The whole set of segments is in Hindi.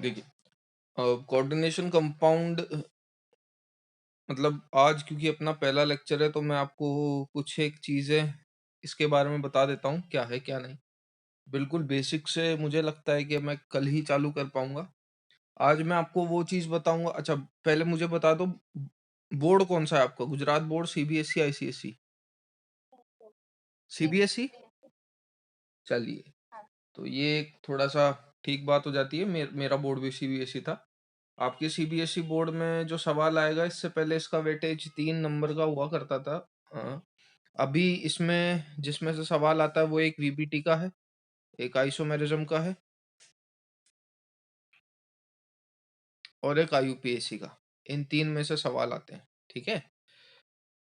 देखिए, कोऑर्डिनेशन कंपाउंड मतलब आज क्योंकि अपना पहला लेक्चर है तो मैं आपको कुछ एक चीजें इसके बारे में बता देता हूँ क्या है क्या नहीं। बिल्कुल बेसिक से मुझे लगता है कि मैं कल ही चालू कर पाऊंगा। आज मैं आपको वो चीज बताऊंगा। अच्छा, पहले मुझे बता दो, बोर्ड कौन सा है आपका? Gujarat board, CBSE, ICSE? CBSE. चलिए, तो ये एक थोड़ा सा ठीक बात हो जाती है। मेरा बोर्ड भी सीबीएसई था। आपके सीबीएसई बोर्ड में जो सवाल आएगा, इससे पहले इसका वेटेज 3 नंबर का हुआ करता था। हाँ, अभी इसमें जिसमें से सवाल आता है वो एक वीबीटी का है, एक आइसोमेरिज्म का है और एक आईयूपीएसी का। इन 3 में से सवाल आते हैं, ठीक है।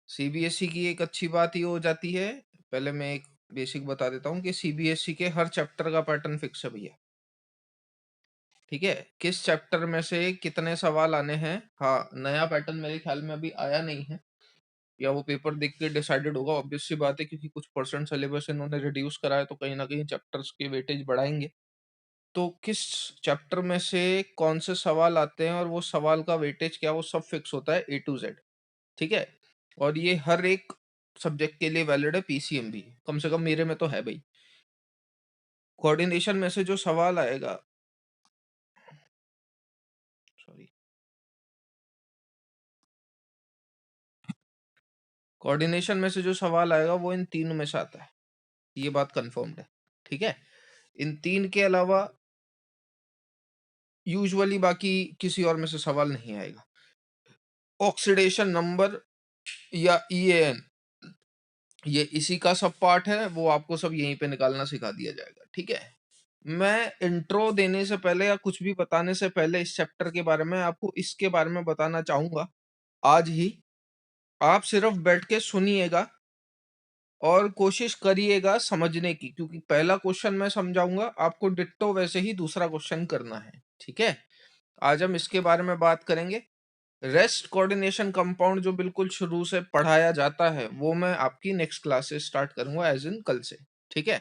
सीबीएसई की एक अच्छी बात ये हो जाती है, पहले मैं एक बेसिक बता देता हूँ कि सीबीएसई के हर चैप्टर का पैटर्न फिक्स है भैया, ठीक है। किस चैप्टर में से कितने सवाल आने हैं, हाँ, नया पैटर्न मेरे ख्याल में अभी आया नहीं है, या वो पेपर देख के डिसाइडेड होगा। ऑब्वियस सी बात है, क्योंकि कुछ परसेंट सिलेबस इन्होंने रिड्यूस करा है तो कहीं ना कहीं चैप्टर्स के वेटेज बढ़ाएंगे। तो किस चैप्टर में से कौन से सवाल आते हैं और वो सवाल का वेटेज क्या, वो सब फिक्स होता है A to Z, ठीक है। और ये हर एक सब्जेक्ट के लिए वैलिड है, पीसीएम भी, कम से कम मेरे में तो है भाई। कोऑर्डिनेशन में से जो सवाल आएगा, सॉरी, कोऑर्डिनेशन में से जो सवाल आएगा वो इन 3 में से आता है, ये बात कंफर्म्ड है, ठीक है। इन 3 के अलावा यूजुअली बाकी किसी और में से सवाल नहीं आएगा। ऑक्सीडेशन नंबर या ईएएन, ये इसी का सब पार्ट है, वो आपको सब यहीं पे निकालना सिखा दिया जाएगा, ठीक है। मैं इंट्रो देने से पहले या कुछ भी बताने से पहले इस चैप्टर के बारे में आपको इसके बारे में बताना चाहूंगा आज ही। आप सिर्फ बैठ के सुनिएगा और कोशिश करिएगा समझने की, क्योंकि पहला क्वेश्चन मैं समझाऊंगा, आपको डिट्टो वैसे ही दूसरा क्वेश्चन करना है, ठीक है। आज हम इसके बारे में बात करेंगे। रेस्ट कोऑर्डिनेशन कंपाउंड जो बिल्कुल शुरू से पढ़ाया जाता है वो मैं आपकी नेक्स्ट क्लास से स्टार्ट करूंगा, एज इन कल से, ठीक है।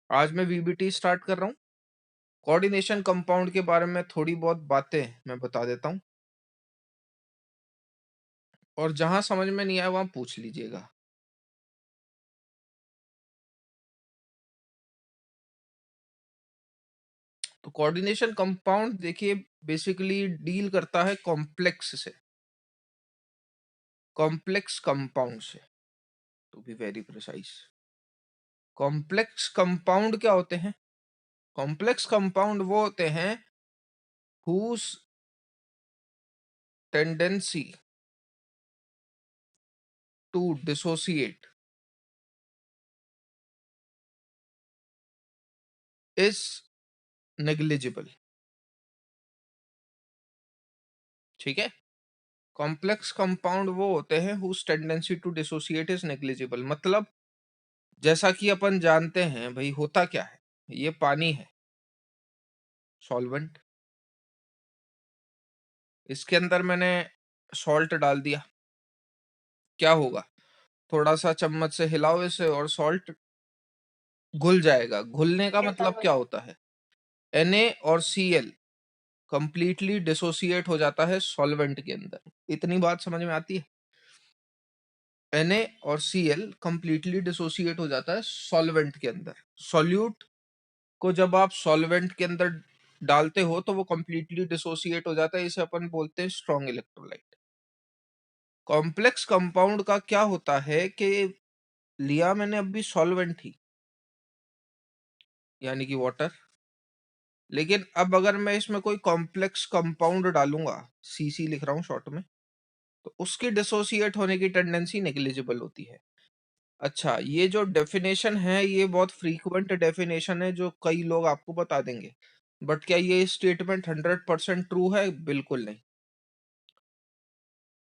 आज मैं वीबीटी स्टार्ट कर रहा हूँ। कोऑर्डिनेशन कंपाउंड के बारे में थोड़ी बहुत बातें मैं बता देता हूँ, और जहां समझ में नहीं आया वहां पूछ लीजिएगा। तो कोऑर्डिनेशन कंपाउंड देखिए बेसिकली डील करता है कॉम्प्लेक्स से, कॉम्प्लेक्स कंपाउंड से, to be very precise. Complex compound क्या होते हैं? कॉम्प्लेक्स कंपाउंड वो होते हैं whose tendency to dissociate is negligible, ठीक है। कॉम्प्लेक्स कंपाउंड वो होते हैं whose tendency to dissociate is negligible, मतलब जैसा कि अपन जानते हैं भाई, होता क्या है, ये पानी है, सॉल्वेंट, इसके अंदर मैंने सॉल्ट डाल दिया, क्या होगा? थोड़ा सा चम्मच से हिलाओ इसे और सॉल्ट घुल जाएगा। घुलने का मतलब क्या होता है? Na और Cl कंप्लीटली डिसोसिएट हो जाता है सॉल्वेंट के अंदर। इतनी बात समझ में आती है? Na और Cl कंप्लीटली डिसोसिएट हो जाता है सॉल्वेंट के अंदर। सॉल्यूट को जब आप सॉल्वेंट के अंदर डालते हो तो वो कंप्लीटली डिसोसिएट हो जाता है, इसे अपन बोलते हैं स्ट्रॉन्ग इलेक्ट्रोलाइट। कॉम्प्लेक्स कंपाउंड का क्या होता है कि लिया मैंने अभी सॉल्वेंट ही, यानी कि वाटर, लेकिन अब अगर मैं इसमें कोई कॉम्प्लेक्स कंपाउंड डालूंगा, सीसी लिख रहा हूँ शॉर्ट में, तो उसकी डिसोसिएट होने की टेंडेंसी नेग्लिजिबल होती है। अच्छा, ये जो डेफिनेशन है ये बहुत फ्रीक्वेंट डेफिनेशन है जो कई लोग आपको बता देंगे, बट क्या ये स्टेटमेंट 100% ट्रू है? बिल्कुल नहीं।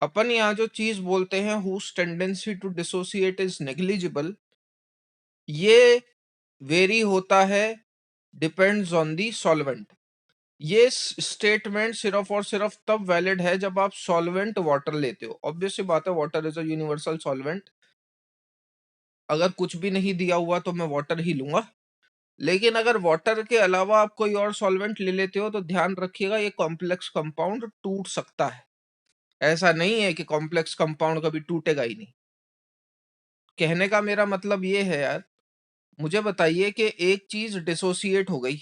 अपन यहाँ जो चीज बोलते हैं whose tendency to dissociate is negligible, ये वेरी होता है, डिपेंड्स ऑन दी सॉल्वेंट। ये स्टेटमेंट सिर्फ और सिर्फ तब वैलिड है जब आप सॉल्वेंट वाटर लेते हो। ऑब्वियस सी बात है, water is a universal solvent. अगर कुछ भी नहीं दिया हुआ तो मैं वाटर ही लूंगा, लेकिन अगर वाटर के अलावा आप कोई और सॉल्वेंट ले लेते हो तो ध्यान रखिएगा ये कॉम्प्लेक्स कंपाउंड टूट सकता है। ऐसा नहीं है कि कॉम्प्लेक्स कंपाउंड कभी टूटेगा ही नहीं। कहने का मेरा मतलब ये है यार, मुझे बताइए कि एक चीज डिसोसिएट हो गई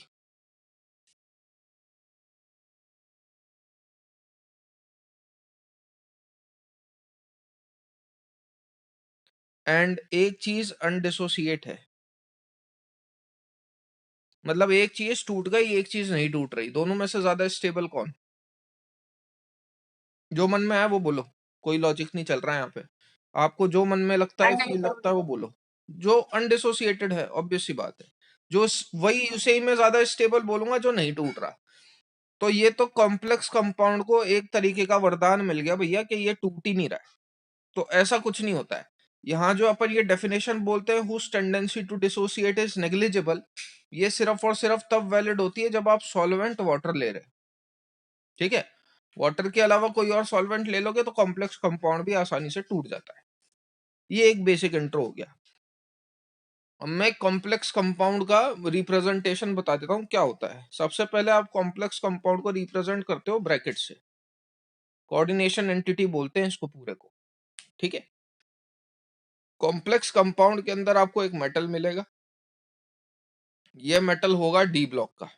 एंड एक चीज अनडिसोसिएट है, मतलब एक चीज टूट गई एक चीज नहीं टूट रही, दोनों में से ज्यादा स्टेबल कौन? जो मन में है वो बोलो, कोई लॉजिक नहीं चल रहा है यहाँ पे। आपको जो मन में लगता है फील लगता है वो बोलो। जो अनडिसोसिएटेड है, ऑब्वियस सी बात है। वही उसे ही मैं ज्यादा स्टेबल बोलूंगा जो नहीं टूट रहा। तो ये तो कॉम्प्लेक्स कंपाउंड को एक तरीके का वरदान मिल गया भैया कि ये टूट ही नहीं रहा है। तो ऐसा कुछ नहीं होता है। यहाँ जो अपन ये डेफिनेशन बोलते हैं whose tendency to dissociate is negligible, ये सिर्फ और सिर्फ तब वैलिड होती है जब आप सॉल्वेंट वाटर ले रहे हैं। ठीक है, वाटर के अलावा कोई और सॉल्वेंट ले लोगे तो कॉम्प्लेक्स कंपाउंड भी आसानी से टूट जाता है। ये एक बेसिक इंट्रो हो गया। अब मैं कॉम्प्लेक्स कंपाउंड का रिप्रेजेंटेशन बता देता हूँ क्या होता है। सबसे पहले आप कॉम्प्लेक्स कंपाउंड को रिप्रेजेंट करते हो ब्रैकेट से, कोऑर्डिनेशन एंटिटी बोलते हैं इसको पूरे को। ठीक है, कॉम्प्लेक्स कंपाउंड के अंदर आपको एक मेटल मिलेगा, ये मेटल होगा डी ब्लॉक का।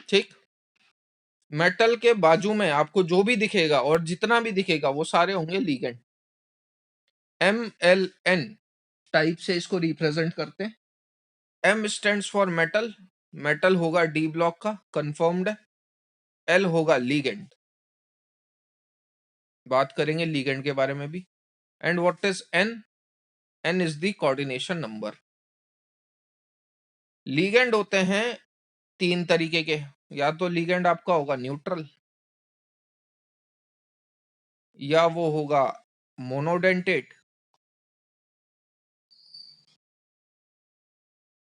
ठीक, मेटल के बाजू में आपको जो भी दिखेगा और जितना भी दिखेगा वो सारे होंगे लिगेंड। MLN टाइप से इसको रिप्रेजेंट करते हैं। M stands for metal, metal होगा डी ब्लॉक का, कंफर्म्ड है। L होगा लिगेंड, बात करेंगे लिगेंड के बारे में भी। And what is N? N is the coordination number. Ligand होते हैं तीन तरीके के, या तो लिगेंड आपका होगा न्यूट्रल, या वो होगा मोनोडेंटेट,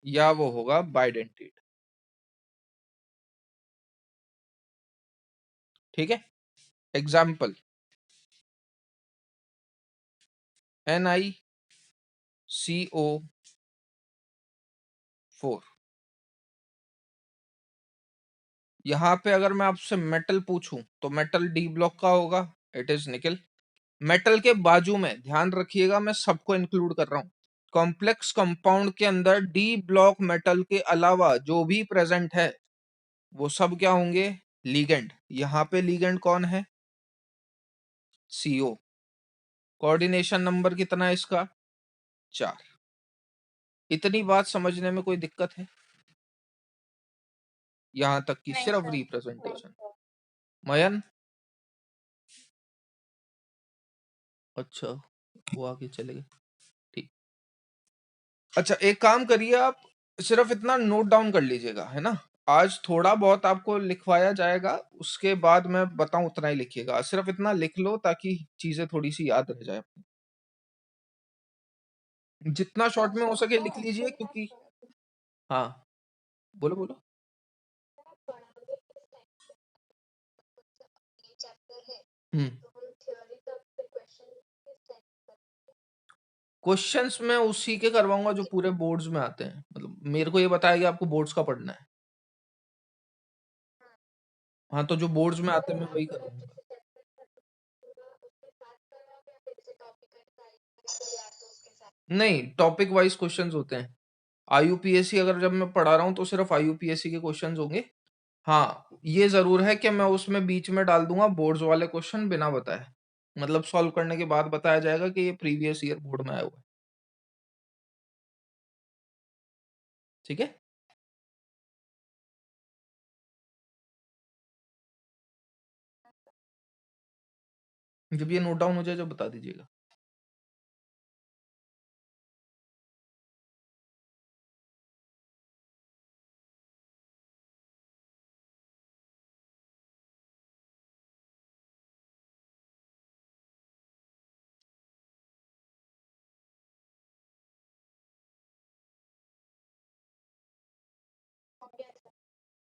या वो होगा बाइडेंटेट। ठीक है, एग्जाम्पल NiCO4। यहाँ पे अगर मैं आपसे मेटल पूछूं तो मेटल डी ब्लॉक का होगा, इट इज निकल। मेटल के बाजू में ध्यान रखिएगा, मैं सबको इंक्लूड कर रहा हूं। कॉम्प्लेक्स कंपाउंड के अंदर डी ब्लॉक मेटल के अलावा जो भी प्रेजेंट है वो सब क्या होंगे? लीगेंड। यहाँ पे लीगेंड कौन है? CO। कोऑर्डिनेशन नंबर कितना है इसका? 4। इतनी बात समझने में कोई दिक्कत है? यहाँ तक की सिर्फ रिप्रेजेंटेशन। मयन, अच्छा वो आगे चले गए, ठीक। अच्छा एक काम करिए, आप सिर्फ इतना नोट डाउन कर लीजिएगा, है ना। आज थोड़ा बहुत आपको लिखवाया जाएगा, उसके बाद मैं बताऊं उतना ही लिखिएगा। सिर्फ इतना लिख लो ताकि चीजें थोड़ी सी याद रह जाए। जितना शॉर्ट में हो सके लिख लीजिए, क्योंकि हाँ, बोलो बोलो। हम्म, क्वेश्चंस मैं उसी के करवाऊंगा जो पूरे बोर्ड्स में आते हैं। मतलब मेरे को ये बताया कि आपको बोर्ड्स का पढ़ना है। हाँ, तो जो बोर्ड्स में आते हैं मैं वही करूंगा। नहीं, टॉपिक वाइज क्वेश्चंस होते हैं। IUPAC अगर जब मैं पढ़ा रहा हूँ तो सिर्फ IUPAC के क्वेश्चंस होंगे। हाँ, ये जरूर है कि मैं उसमें बीच में डाल दूंगा बोर्ड्स वाले क्वेश्चन बिना बताए, मतलब सॉल्व करने के बाद बताया जाएगा कि ये प्रीवियस ईयर बोर्ड में आया हुआ है। ठीक है, जब ये नोट डाउन हो जाए जब बता दीजिएगा।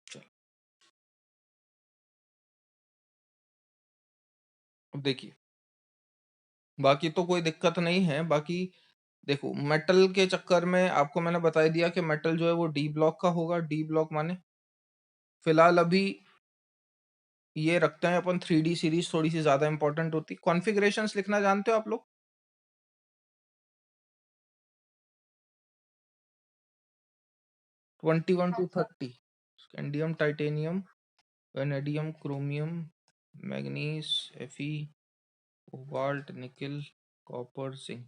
चलो, अब देखिए, बाकी तो कोई दिक्कत नहीं है। बाकी देखो मेटल के चक्कर में आपको मैंने बता दिया कि मेटल जो है वो डी ब्लॉक का होगा। डी ब्लॉक माने फिलहाल अभी ये रखते हैं अपन 3D सीरीज थोड़ी सी ज्यादा इंपॉर्टेंट होती। कॉन्फ़िगरेशंस लिखना जानते हो आप लोग? 21 to 30 scandium, titanium, vanadium, chromium, manganese, Fe, cobalt, निकल, कॉपर, जिंक।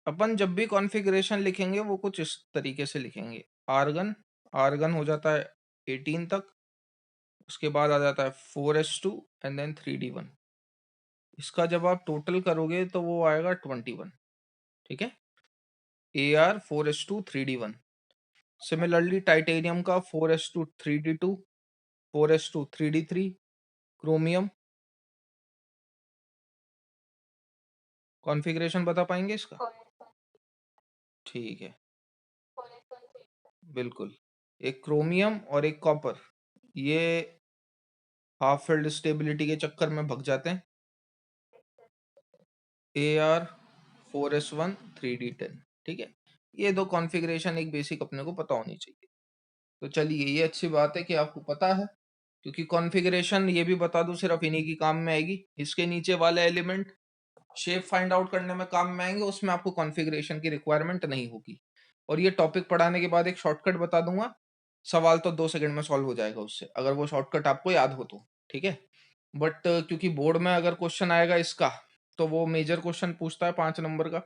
अपन जब भी कॉन्फ़िगरेशन लिखेंगे वो कुछ इस तरीके से लिखेंगे। आर्गन, आर्गन हो जाता है 18 तक, उसके बाद आ जाता है 4s2 एंड देन 3d1। इसका जब आप टोटल करोगे तो वो आएगा 21। ठीक है, Ar 4s2 3d1। Similarly titanium का 4s2 3d2, 4s2 3d3। Chromium configuration बता पाएंगे इसका? ठीक है, बिल्कुल। एक क्रोमियम और एक कॉपर, ये हाफ फील्ड स्टेबिलिटी के चक्कर में भग जाते हैं। Ar 4s1 3d10। ठीक है, ये दो कॉन्फ़िगरेशन एक बेसिक अपने को पता होनी चाहिए। तो चलिए, ये अच्छी बात है कि आपको पता है, क्योंकि कॉन्फ़िगरेशन ये भी बता दूं सिर्फ इन्हीं की काम में आएगी। इसके नीचे वाले एलिमेंट शेप फाइंड आउट करने में काम में आएंगे, उसमें आपको कॉन्फ़िगरेशन की रिक्वायरमेंट नहीं होगी। और ये टॉपिक पढ़ाने के बाद एक शॉर्टकट बता दूंगा, सवाल तो 2 सेकंड में सॉल्व हो जाएगा उससे, अगर वो शॉर्टकट आपको याद हो तो। ठीक है, बट क्योंकि बोर्ड में अगर क्वेश्चन आएगा इसका, तो वो मेजर क्वेश्चन पूछता है 5 नंबर का,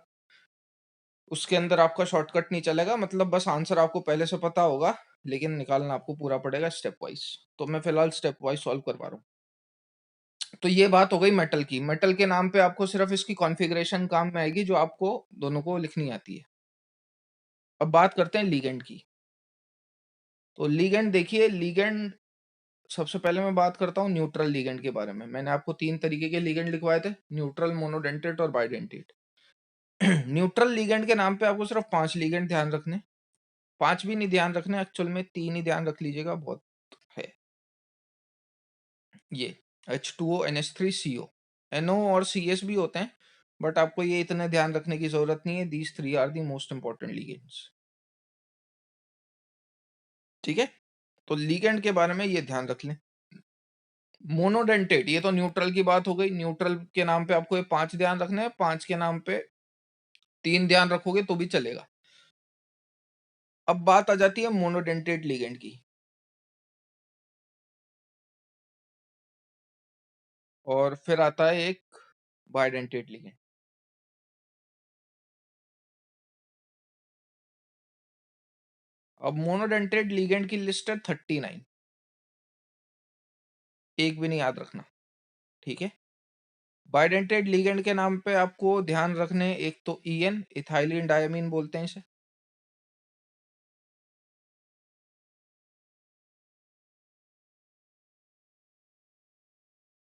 उसके अंदर आपका शॉर्टकट नहीं चलेगा। मतलब बस आंसर आपको पहले से पता होगा, लेकिन निकालना आपको पूरा पड़ेगा स्टेप वाइज। तो मैं फिलहाल स्टेप वाइज सॉल्व करवा रहा हूँ। तो ये बात हो गई मेटल की। मेटल के नाम पे आपको सिर्फ इसकी कॉन्फ़िगरेशन काम में आएगी, जो आपको दोनों को लिखनी आती है। अब बात करते हैं लिगेंड की। तो लिगेंड देखिए, लिगेंड सबसे पहले मैं बात करता हूँ न्यूट्रल लिगेंड के बारे में। मैंने आपको 3 तरीके के लिगेंड लिखवाए थे, न्यूट्रल, मोनोडेंटेट और बाइडेंटेट। न्यूट्रल लिगेंड के नाम पे आपको सिर्फ 5 लिगेंड ध्यान रखने। 5 भी नहीं ध्यान रखने एक्चुअल में, 3 ही ध्यान रख लीजिएगा, बहुत है। ये H2O, NH3CO, NO और CS भी होते हैं, बट आपको ये इतने ध्यान रखने की जरूरत नहीं है। These 3 are the most important ligands. ठीक है, तो लिगेंड के बारे में ये ध्यान रख लें। मोनोडेंटेट, ये तो न्यूट्रल की बात हो गई। न्यूट्रल के नाम पे आपको ये 5 ध्यान रखने हैं, 5 के नाम पे 3 ध्यान रखोगे तो भी चलेगा। अब बात आ जाती है मोनोडेंटेट लिगेंड की, और फिर आता है एक बाइडेंटेट लिगेंड। अब मोनोडेंटेट लिगेंड की लिस्ट है 39, एक भी नहीं याद रखना। ठीक है, बाइडेंटेट लिगेंड के नाम पे आपको ध्यान रखने, एक तो EN, इथाइलिन डायमीन बोलते हैं इसे।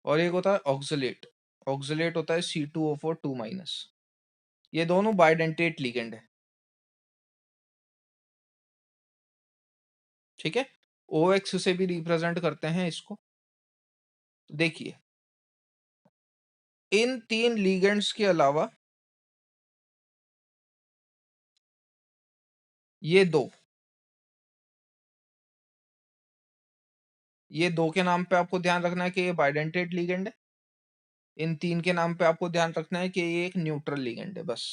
और एक होता है ऑक्सलेट, ऑक्सलेट होता है C2O4 2-। ये दोनों बाइडेंटेट लिगेंड है। ठीक है, OX से भी रिप्रेजेंट करते हैं इसको। देखिए, इन 3 लिगेंड्स के अलावा ये दो, ये दो के नाम पे आपको ध्यान रखना है कि ये बाइडेंटेट लिगेंड है। इन 3 के नाम पे आपको ध्यान रखना है कि ये एक न्यूट्रल लिगेंड है। बस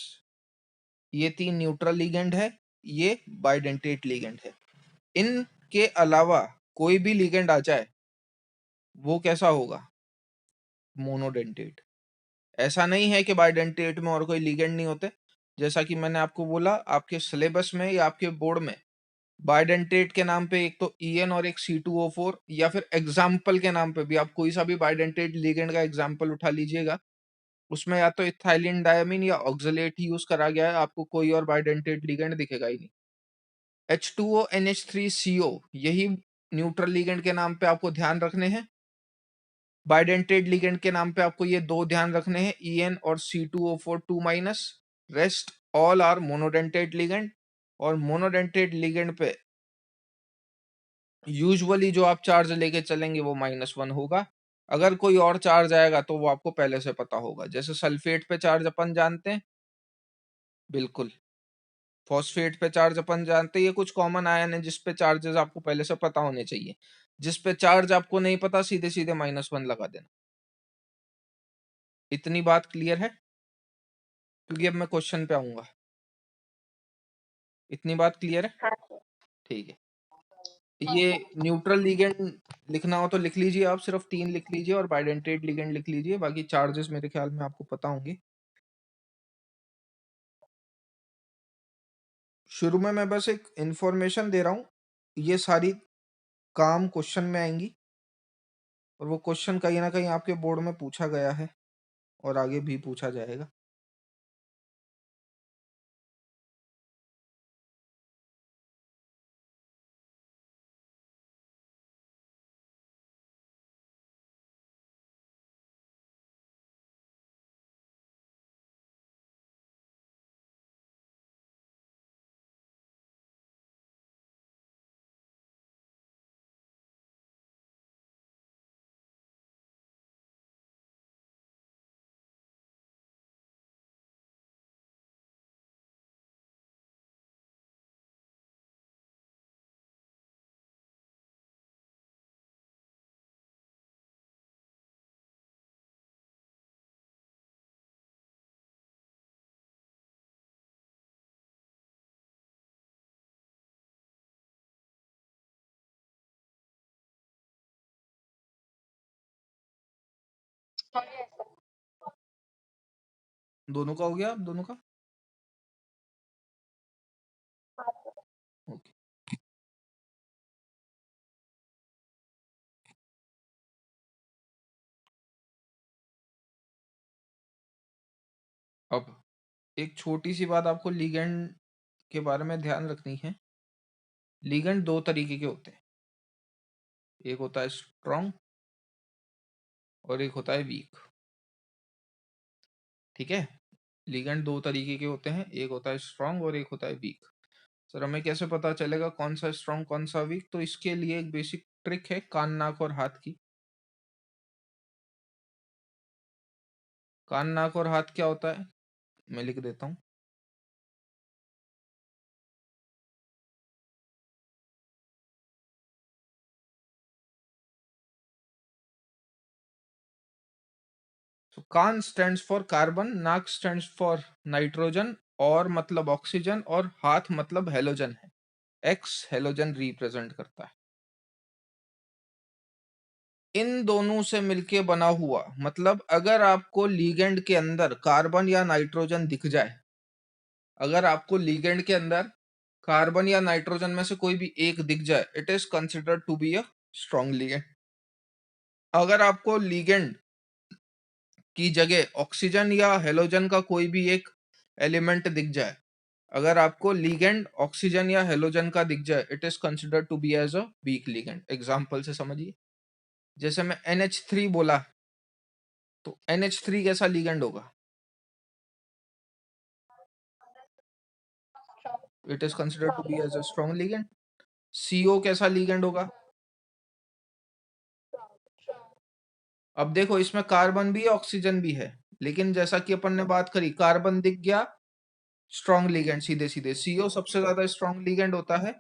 ये 3 न्यूट्रल लिगेंड है, ये बाइडेंटेट लिगेंड है। इनके अलावा कोई भी लिगेंड आ जाए, वो कैसा होगा? मोनोडेंटेट। ऐसा नहीं है कि बाइडेंटेट में और कोई लिगेंड नहीं होते। जैसा कि मैंने आपको बोला, आपके सिलेबस में या आपके बोर्ड में बाइडेंटेट के नाम पे एक तो EN और एक C2O4, या फिर एग्जाम्पल के नाम पे भी आप कोई सा भी बाइडेंटेट लिगेंड का एग्जाम्पल उठा लीजिएगा, उसमें या तो इथाइलिन डायमीन या ऑक्सलेट यूज करा गया है, आपको कोई और बाइडेंटेट लिगेंड दिखेगा ही नहीं। H2O, NH3CO, यही न्यूट्रल लिगेंड के नाम पे आपको ध्यान रखने हैं। बाइडेंटेट लिगेंड के नाम पे आपको ये दो ध्यान रखने हैं, EN और C2O4 2-। Rest all are monodentate ligand. और मोनोडेंटेट लिगेंड पे यूजुअली जो आप चार्ज लेके चलेंगे वो -1 होगा। अगर कोई और चार्ज आएगा तो वो आपको पहले से पता होगा। जैसे सल्फेट पे चार्ज अपन जानते हैं, बिल्कुल। फॉस्फेट पे चार्ज अपन जानते ही है, कुछ कॉमन आयन है जिस पे चार्जेस आपको पहले से पता होने चाहिए। जिस पे चार्ज आपको नहीं पता, सीधे सीधे -1 लगा देना। इतनी बात क्लियर है? क्योंकि अब मैं क्वेश्चन पे आऊंगा। इतनी बात क्लियर है? हाँ। ठीक है। ये न्यूट्रल लिगेंड लिखना हो तो लिख लीजिए, आप सिर्फ 3 लिख लीजिए, और बाइडेंटेट लिगेंड लिख लीजिए, बाकी चार्जेस मेरे ख्याल में आपको पता होंगे। शुरू में मैं बस एक इंफॉर्मेशन दे रहा हूँ, ये सारी काम क्वेश्चन में आएंगी, और वो क्वेश्चन कहीं ना कहीं आपके बोर्ड में पूछा गया है और आगे भी पूछा जाएगा। दोनों का हो गया? आप दोनों का? ओके। अब एक छोटी सी बात आपको लिगेंड के बारे में ध्यान रखनी है। लिगेंड 2 तरीके के होते हैं, एक होता है स्ट्रॉन्ग और एक होता है वीक। ठीक है? लिगेंड 2 तरीके के होते हैं, एक होता है स्ट्रॉन्ग और एक होता है वीक। सर हमें कैसे पता चलेगा कौन सा स्ट्रॉन्ग कौन सा वीक? तो इसके लिए एक बेसिक ट्रिक है कान नाक और हाथ की। कान नाक और हाथ क्या होता है, मैं लिख देता हूँ। So कान स्टैंड्स फॉर कार्बन, नाक स्टैंड्स फॉर नाइट्रोजन, और मतलब ऑक्सीजन, और हाथ मतलब हेलोजन है। एक्स हेलोजन रिप्रेजेंट करता है। इन दोनों से मिलके बना हुआ, मतलब अगर आपको लिगेंड के अंदर कार्बन या नाइट्रोजन दिख जाए, अगर आपको लिगेंड के अंदर कार्बन या नाइट्रोजन में से कोई भी एक दिख जाए, it is considered to be a strong ligand. अगर आपको लिगेंड की जगह ऑक्सीजन या हेलोजन का कोई भी एक एलिमेंट दिख जाए, अगर आपको लिगेंड ऑक्सीजन या हेलोजन का दिख जाए, it is considered to be as a weak ligand. Example से समझिए, जैसे मैं NH3 बोला, तो NH3 कैसा लिगेंड होगा? It is considered to be as a strong ligand. CO कैसा लिगेंड होगा? अब देखो, इसमें कार्बन भी है ऑक्सीजन भी है, लेकिन जैसा कि अपन ने बात करी, कार्बन दिख गया स्ट्रॉन्ग लिगेंड सीधे सीधे। CO सबसे ज्यादा स्ट्रॉन्ग लिगेंड होता है।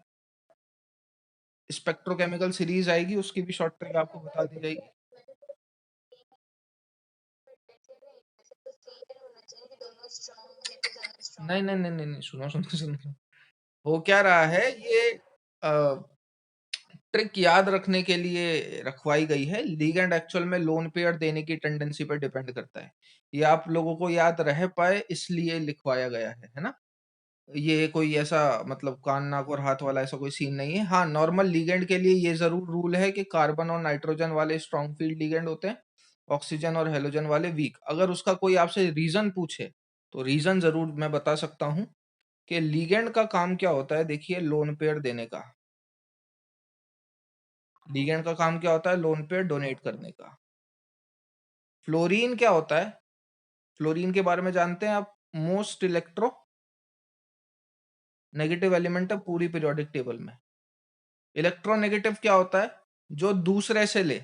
स्पेक्ट्रोकेमिकल सीरीज आएगी, उसकी भी शॉर्ट ट्रिक आपको बता दी जाएगी। नहीं नहीं नहीं नहीं नहीं, सुनो सुनो सुनो। हो क्या रहा है, ये ट्रिक याद रखने के लिए रखवाई गई है। लिगेंड एक्चुअल में लोन पेयर देने की टेंडेंसी पर डिपेंड करता है। ये आप लोगों को याद रह पाए इसलिए लिखवाया गया है ना? ये कोई ऐसा मतलब कान नाक और हाथ वाला ऐसा कोई सीन नहीं है। हाँ, नॉर्मल लिगेंड के लिए ये जरूर रूल है कि कार्बन और नाइट्रोजन वाले स्ट्रॉन्ग फील्ड लिगेंड होते हैं, ऑक्सीजन और हेलोजन वाले वीक। अगर उसका कोई आपसे रीजन पूछे तो रीजन जरूर मैं बता सकता हूँ कि लिगेंड का काम क्या होता है। देखिए, लोन पेयर देने का। लिगेंड का काम क्या होता है? लोन पेयर डोनेट करने का। फ्लोरीन क्या होता है? फ्लोरीन के बारे में जानते हैं आप? मोस्ट इलेक्ट्रो नेगेटिव एलिमेंट है पूरी पीरियोडिक टेबल में। इलेक्ट्रोनेगेटिव क्या होता है? जो दूसरे से ले,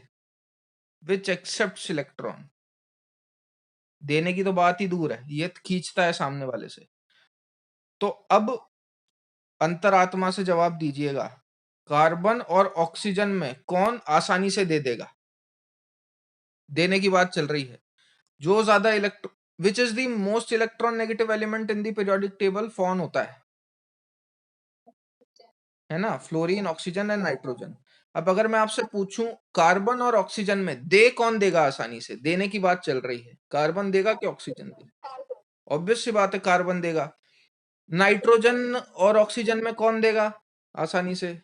विच एक्सेप्ट्स इलेक्ट्रॉन। देने की तो बात ही दूर है, ये खींचता है सामने वाले से। तो अब अंतरात्मा से जवाब दीजिएगा, कार्बन और ऑक्सीजन में कौन आसानी से दे देगा? देने की बात चल रही है। जो ज्यादा electro which is the most electron negative element in the periodic table? कौन होता है ना? Fluorine, oxygen and nitrogen. अब अगर मैं आपसे पूछूं कार्बन और ऑक्सीजन में दे कौन देगा आसानी से? देने की बात चल रही है, कार्बन देगा कि ऑक्सीजन देगा? ऑब्वियस सी बात है, कार्बन देगा। नाइट्रोजन और ऑक्सीजन में कौन देगा आसानी से?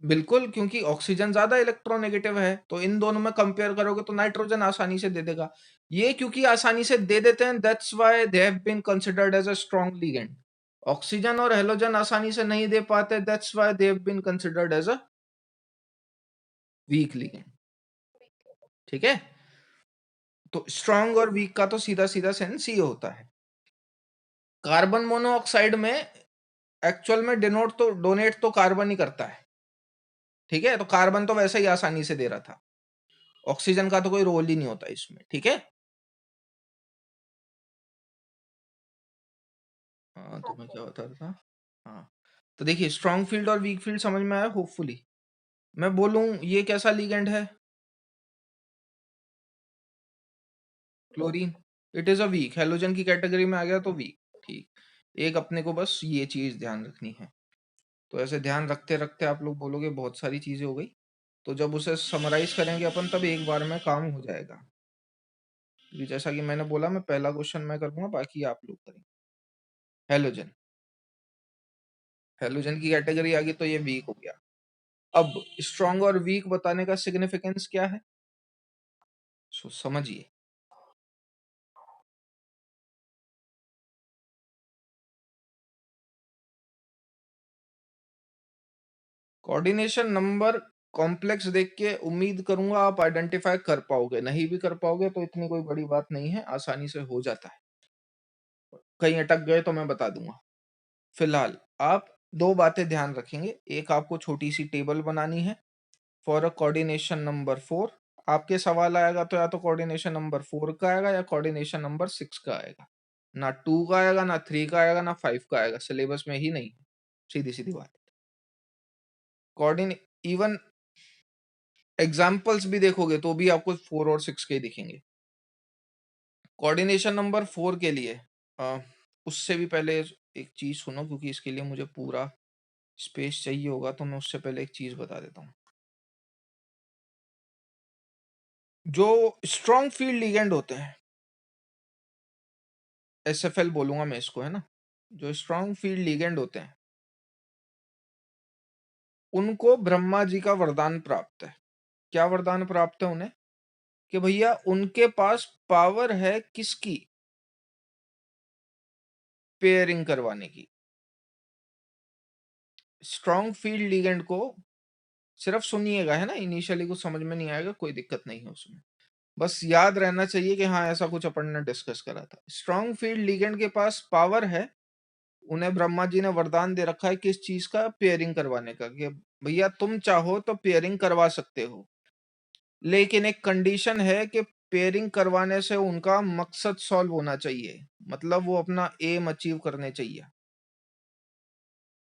बिल्कुल, क्योंकि ऑक्सीजन ज्यादा इलेक्ट्रोनेगेटिव है, तो इन दोनों में कंपेयर करोगे तो नाइट्रोजन आसानी से दे देगा। ये क्योंकि आसानी से दे देते हैं, that's why they have been considered as a strong ligand. Oxygen और हेलोजन आसानी से नहीं दे पाते, that's why they have been considered as a weak ligand. ठीक है, तो स्ट्रॉन्ग और वीक का तो सीधा सीधा सेंस ये होता है। कार्बन मोनोऑक्साइड में एक्चुअल में डोनेट तो कार्बन ही करता है। ठीक है, तो कार्बन तो वैसे ही आसानी से दे रहा था, ऑक्सीजन का तो कोई रोल ही नहीं होता इसमें। ठीक है, हाँ, तो मैं क्या बता रहा था? हाँ, तो देखिए स्ट्रॉन्ग फील्ड और वीक फील्ड समझ में आया होपफुली। मैं बोलूं ये कैसा लिगेंड है? Chlorine. It is a weak, halogen की कैटेगरी में आ गया तो वीक। ठीक, एक अपने को बस ये चीज ध्यान रखनी है। तो ऐसे ध्यान रखते रखते आप लोग बोलोगे बहुत सारी चीजें हो गई, तो जब उसे समराइज करेंगे अपन तब एक बार में काम हो जाएगा। क्योंकि जैसा कि मैंने बोला, मैं पहला क्वेश्चन मैं करूंगा, बाकी आप लोग करेंगे। हेलोजन, हेलोजन की कैटेगरी आ गई तो ये वीक हो गया। अब स्ट्रॉन्ग और वीक बताने का सिग्निफिकेंस क्या है, सो समझिए। कोऑर्डिनेशन नंबर कॉम्प्लेक्स देख के उम्मीद करूंगा आप आइडेंटिफाई कर पाओगे, नहीं भी कर पाओगे तो इतनी कोई बड़ी बात नहीं है, आसानी से हो जाता है। कहीं अटक गए तो मैं बता दूंगा। फिलहाल आप दो बातें ध्यान रखेंगे, एक आपको छोटी सी टेबल बनानी है फॉर अ कोऑर्डिनेशन नंबर 4। आपके सवाल आएगा तो या तो कोऑर्डिनेशन नंबर 4 का आएगा या कोऑर्डिनेशन नंबर 6 का आएगा, ना 2 का आएगा, ना 3 का आएगा, ना 5 का आएगा, सिलेबस में ही नहीं। सीधी सीधी बात। कोऑर्डिने इवन एग्जाम्पल्स भी देखोगे तो भी आपको 4 और 6 के ही दिखेंगे। कोऑर्डिनेशन नंबर 4 के लिए उससे भी पहले एक चीज सुनो, क्योंकि इसके लिए मुझे पूरा स्पेस चाहिए होगा, तो मैं उससे पहले एक चीज बता देता हूँ। जो स्ट्रॉन्ग फील्ड लिगेंड होते हैं, एसएफएल बोलूंगा मैं इसको, है ना? जो स्ट्रॉन्ग फील्ड लिगेंड होते हैं उनको ब्रह्मा जी का वरदान प्राप्त है। क्या वरदान प्राप्त है उन्हें? कि भैया उनके पास पावर है किसकी? पेयरिंग करवाने की। स्ट्रॉन्ग फील्ड लिगेंड को सिर्फ सुनिएगा, है ना? इनिशियली कुछ समझ में नहीं आएगा, कोई दिक्कत नहीं है उसमें, बस याद रहना चाहिए कि हाँ ऐसा कुछ अपन ने डिस्कस करा था। स्ट्रॉन्ग फील्ड लिगेंड के पास पावर है, उन्हें ब्रह्मा जी ने वरदान दे रखा है किस चीज का? पेयरिंग करवाने का, कि भैया तुम चाहो तो पेयरिंग करवा सकते हो, लेकिन एक कंडीशन है कि पेयरिंग करवाने से उनका मकसद सॉल्व होना चाहिए, मतलब वो अपना एम अचीव करने चाहिए,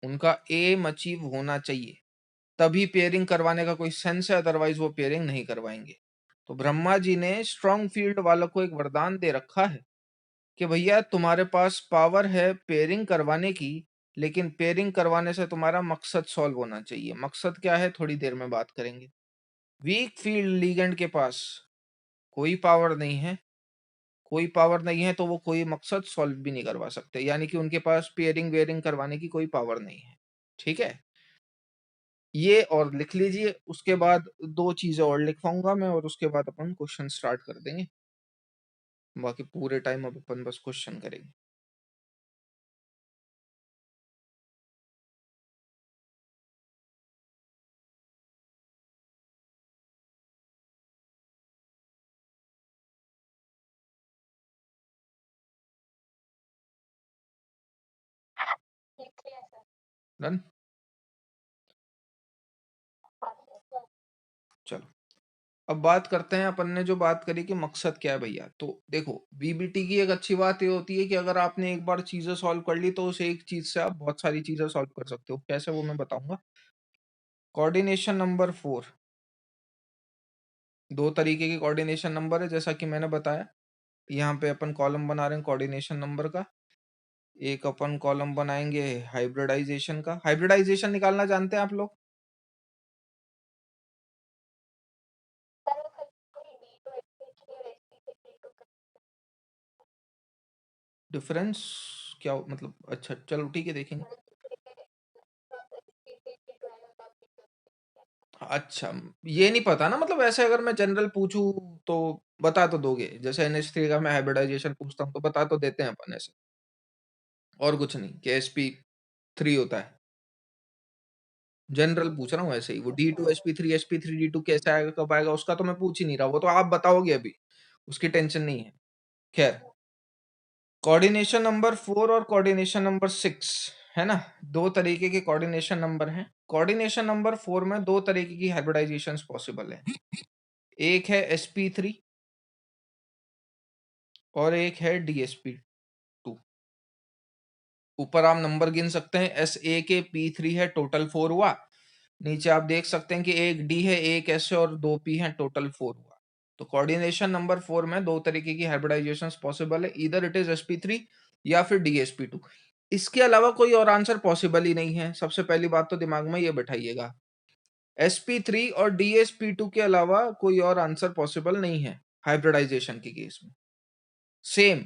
उनका एम अचीव होना चाहिए, तभी पेयरिंग करवाने का कोई सेंस है, अदरवाइज वो पेयरिंग नहीं करवाएंगे। तो ब्रह्मा जी ने स्ट्रॉन्ग फील्ड वालों को एक वरदान दे रखा है कि भैया तुम्हारे पास पावर है पेयरिंग करवाने की, लेकिन पेयरिंग करवाने से तुम्हारा मकसद सॉल्व होना चाहिए। मकसद क्या है, थोड़ी देर में बात करेंगे। वीक फील्ड लीगेंड के पास कोई पावर नहीं है, कोई पावर नहीं है तो वो कोई मकसद सॉल्व भी नहीं करवा सकते, यानी कि उनके पास पेयरिंग वेयरिंग करवाने की कोई पावर नहीं है। ठीक है, ये और लिख लीजिए, उसके बाद दो चीजें और लिखवाऊंगा मैं, और उसके बाद अपन क्वेश्चन स्टार्ट कर देंगे। बाकी पूरे टाइम अब अपन बस क्वेश्चन करेंगे। डन, चलो। अब बात करते हैं, अपन ने जो बात करी कि मकसद क्या है भैया। तो देखो, बीबीटी की एक अच्छी बात ये होती है कि अगर आपने एक बार चीजें सॉल्व कर ली तो उस एक चीज से आप बहुत सारी चीजें सॉल्व कर सकते हो। कैसे, वो मैं बताऊंगा। कोऑर्डिनेशन नंबर 4, दो तरीके के कोऑर्डिनेशन नंबर है जैसा कि मैंने बताया। यहाँ पे अपन कॉलम बना रहे हैं कोऑर्डिनेशन नंबर का। एक अपन कॉलम बनाएंगे हाइब्रिडाइजेशन का। हाइब्रिडाइजेशन निकालना जानते हैं आप लोग? डिफरेंस क्या मतलब? अच्छा चलो ठीक है, देखेंगे। अच्छा, ये नहीं पता ना, मतलब ऐसे अगर मैं जनरल पूछूं तो बता तो दोगे। जैसे NH3 का मैं हाइब्रिडाइजेशन पूछता हूँ तो बता तो देते हैं अपन ऐसे, और कुछ नहीं कि sp3 होता है। जनरल पूछ रहा हूँ ऐसे ही। वो D2sp3 कैसे आएगा, कब आएगा, उसका तो मैं पूछ ही नहीं रहा, वो तो आप बताओगे अभी, उसकी टेंशन नहीं है। खैर, कोऑर्डिनेशन नंबर 4 और कोऑर्डिनेशन नंबर 6 है ना, दो तरीके के कोऑर्डिनेशन नंबर हैं। कोऑर्डिनेशन नंबर 4 में दो तरीके की हाइब्रिडाइजेशंस पॉसिबल है। एक है sp3 और एक है DsP2। ऊपर आप नंबर गिन सकते हैं, SA के P3 है, टोटल 4 हुआ। नीचे आप देख सकते हैं कि एक D है, एक S है और दो P है, टोटल 4 हुआ। तो कोऑर्डिनेशन नंबर 4 में दो तरीके की हाइब्रिडाइजेशन पॉसिबल है, इधर इट इज sp3 या फिर DsP2। इसके अलावा कोई और आंसर पॉसिबल ही नहीं है। सबसे पहली बात तो दिमाग में ये बैठाइएगा, sp3 और DsP2 के अलावा कोई और आंसर पॉसिबल नहीं है हाइब्रिडाइजेशन के केस में। Same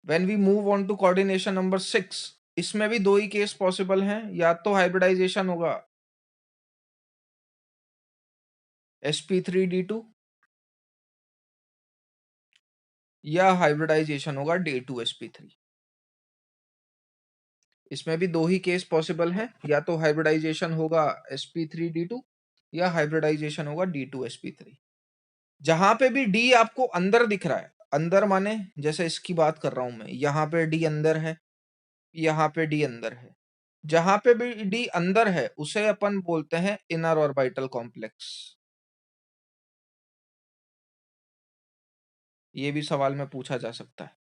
when we move on to coordination number 6, इसमें भी दो ही केस पॉसिबल हैं, या तो हाइब्रिडाइजेशन होगा sp3d2 या हाइब्रिडाइजेशन होगा d2sp3। इसमें भी दो ही केस पॉसिबल हैं, या तो हाइब्रिडाइजेशन होगा sp3d2 या हाइब्रिडाइजेशन होगा d2sp3। जहां पे भी d आपको अंदर दिख रहा है, अंदर माने जैसे इसकी बात कर रहा हूं मैं, यहाँ पे d अंदर है, यहाँ पे d अंदर है। जहां पे भी d अंदर है उसे अपन बोलते हैं इनर ऑर्बिटल कॉम्प्लेक्स। ये भी सवाल में पूछा जा सकता है।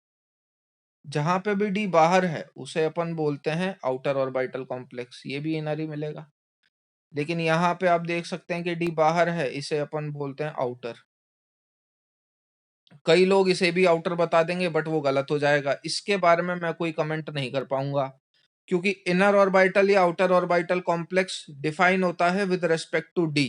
जहां पे भी d बाहर है उसे अपन बोलते हैं आउटर ऑर्बिटल कॉम्प्लेक्स, ये भी इनर ही मिलेगा। लेकिन यहाँ पे आप देख सकते हैं कि डी बाहर है, इसे अपन बोलते हैं आउटर। कई लोग इसे भी आउटर बता देंगे बट वो गलत हो जाएगा। इसके बारे में मैं कोई कमेंट नहीं कर पाऊंगा, क्योंकि इनर ऑर्बिटल या आउटर ऑर्बिटल कॉम्प्लेक्स डिफाइन होता है with respect to D.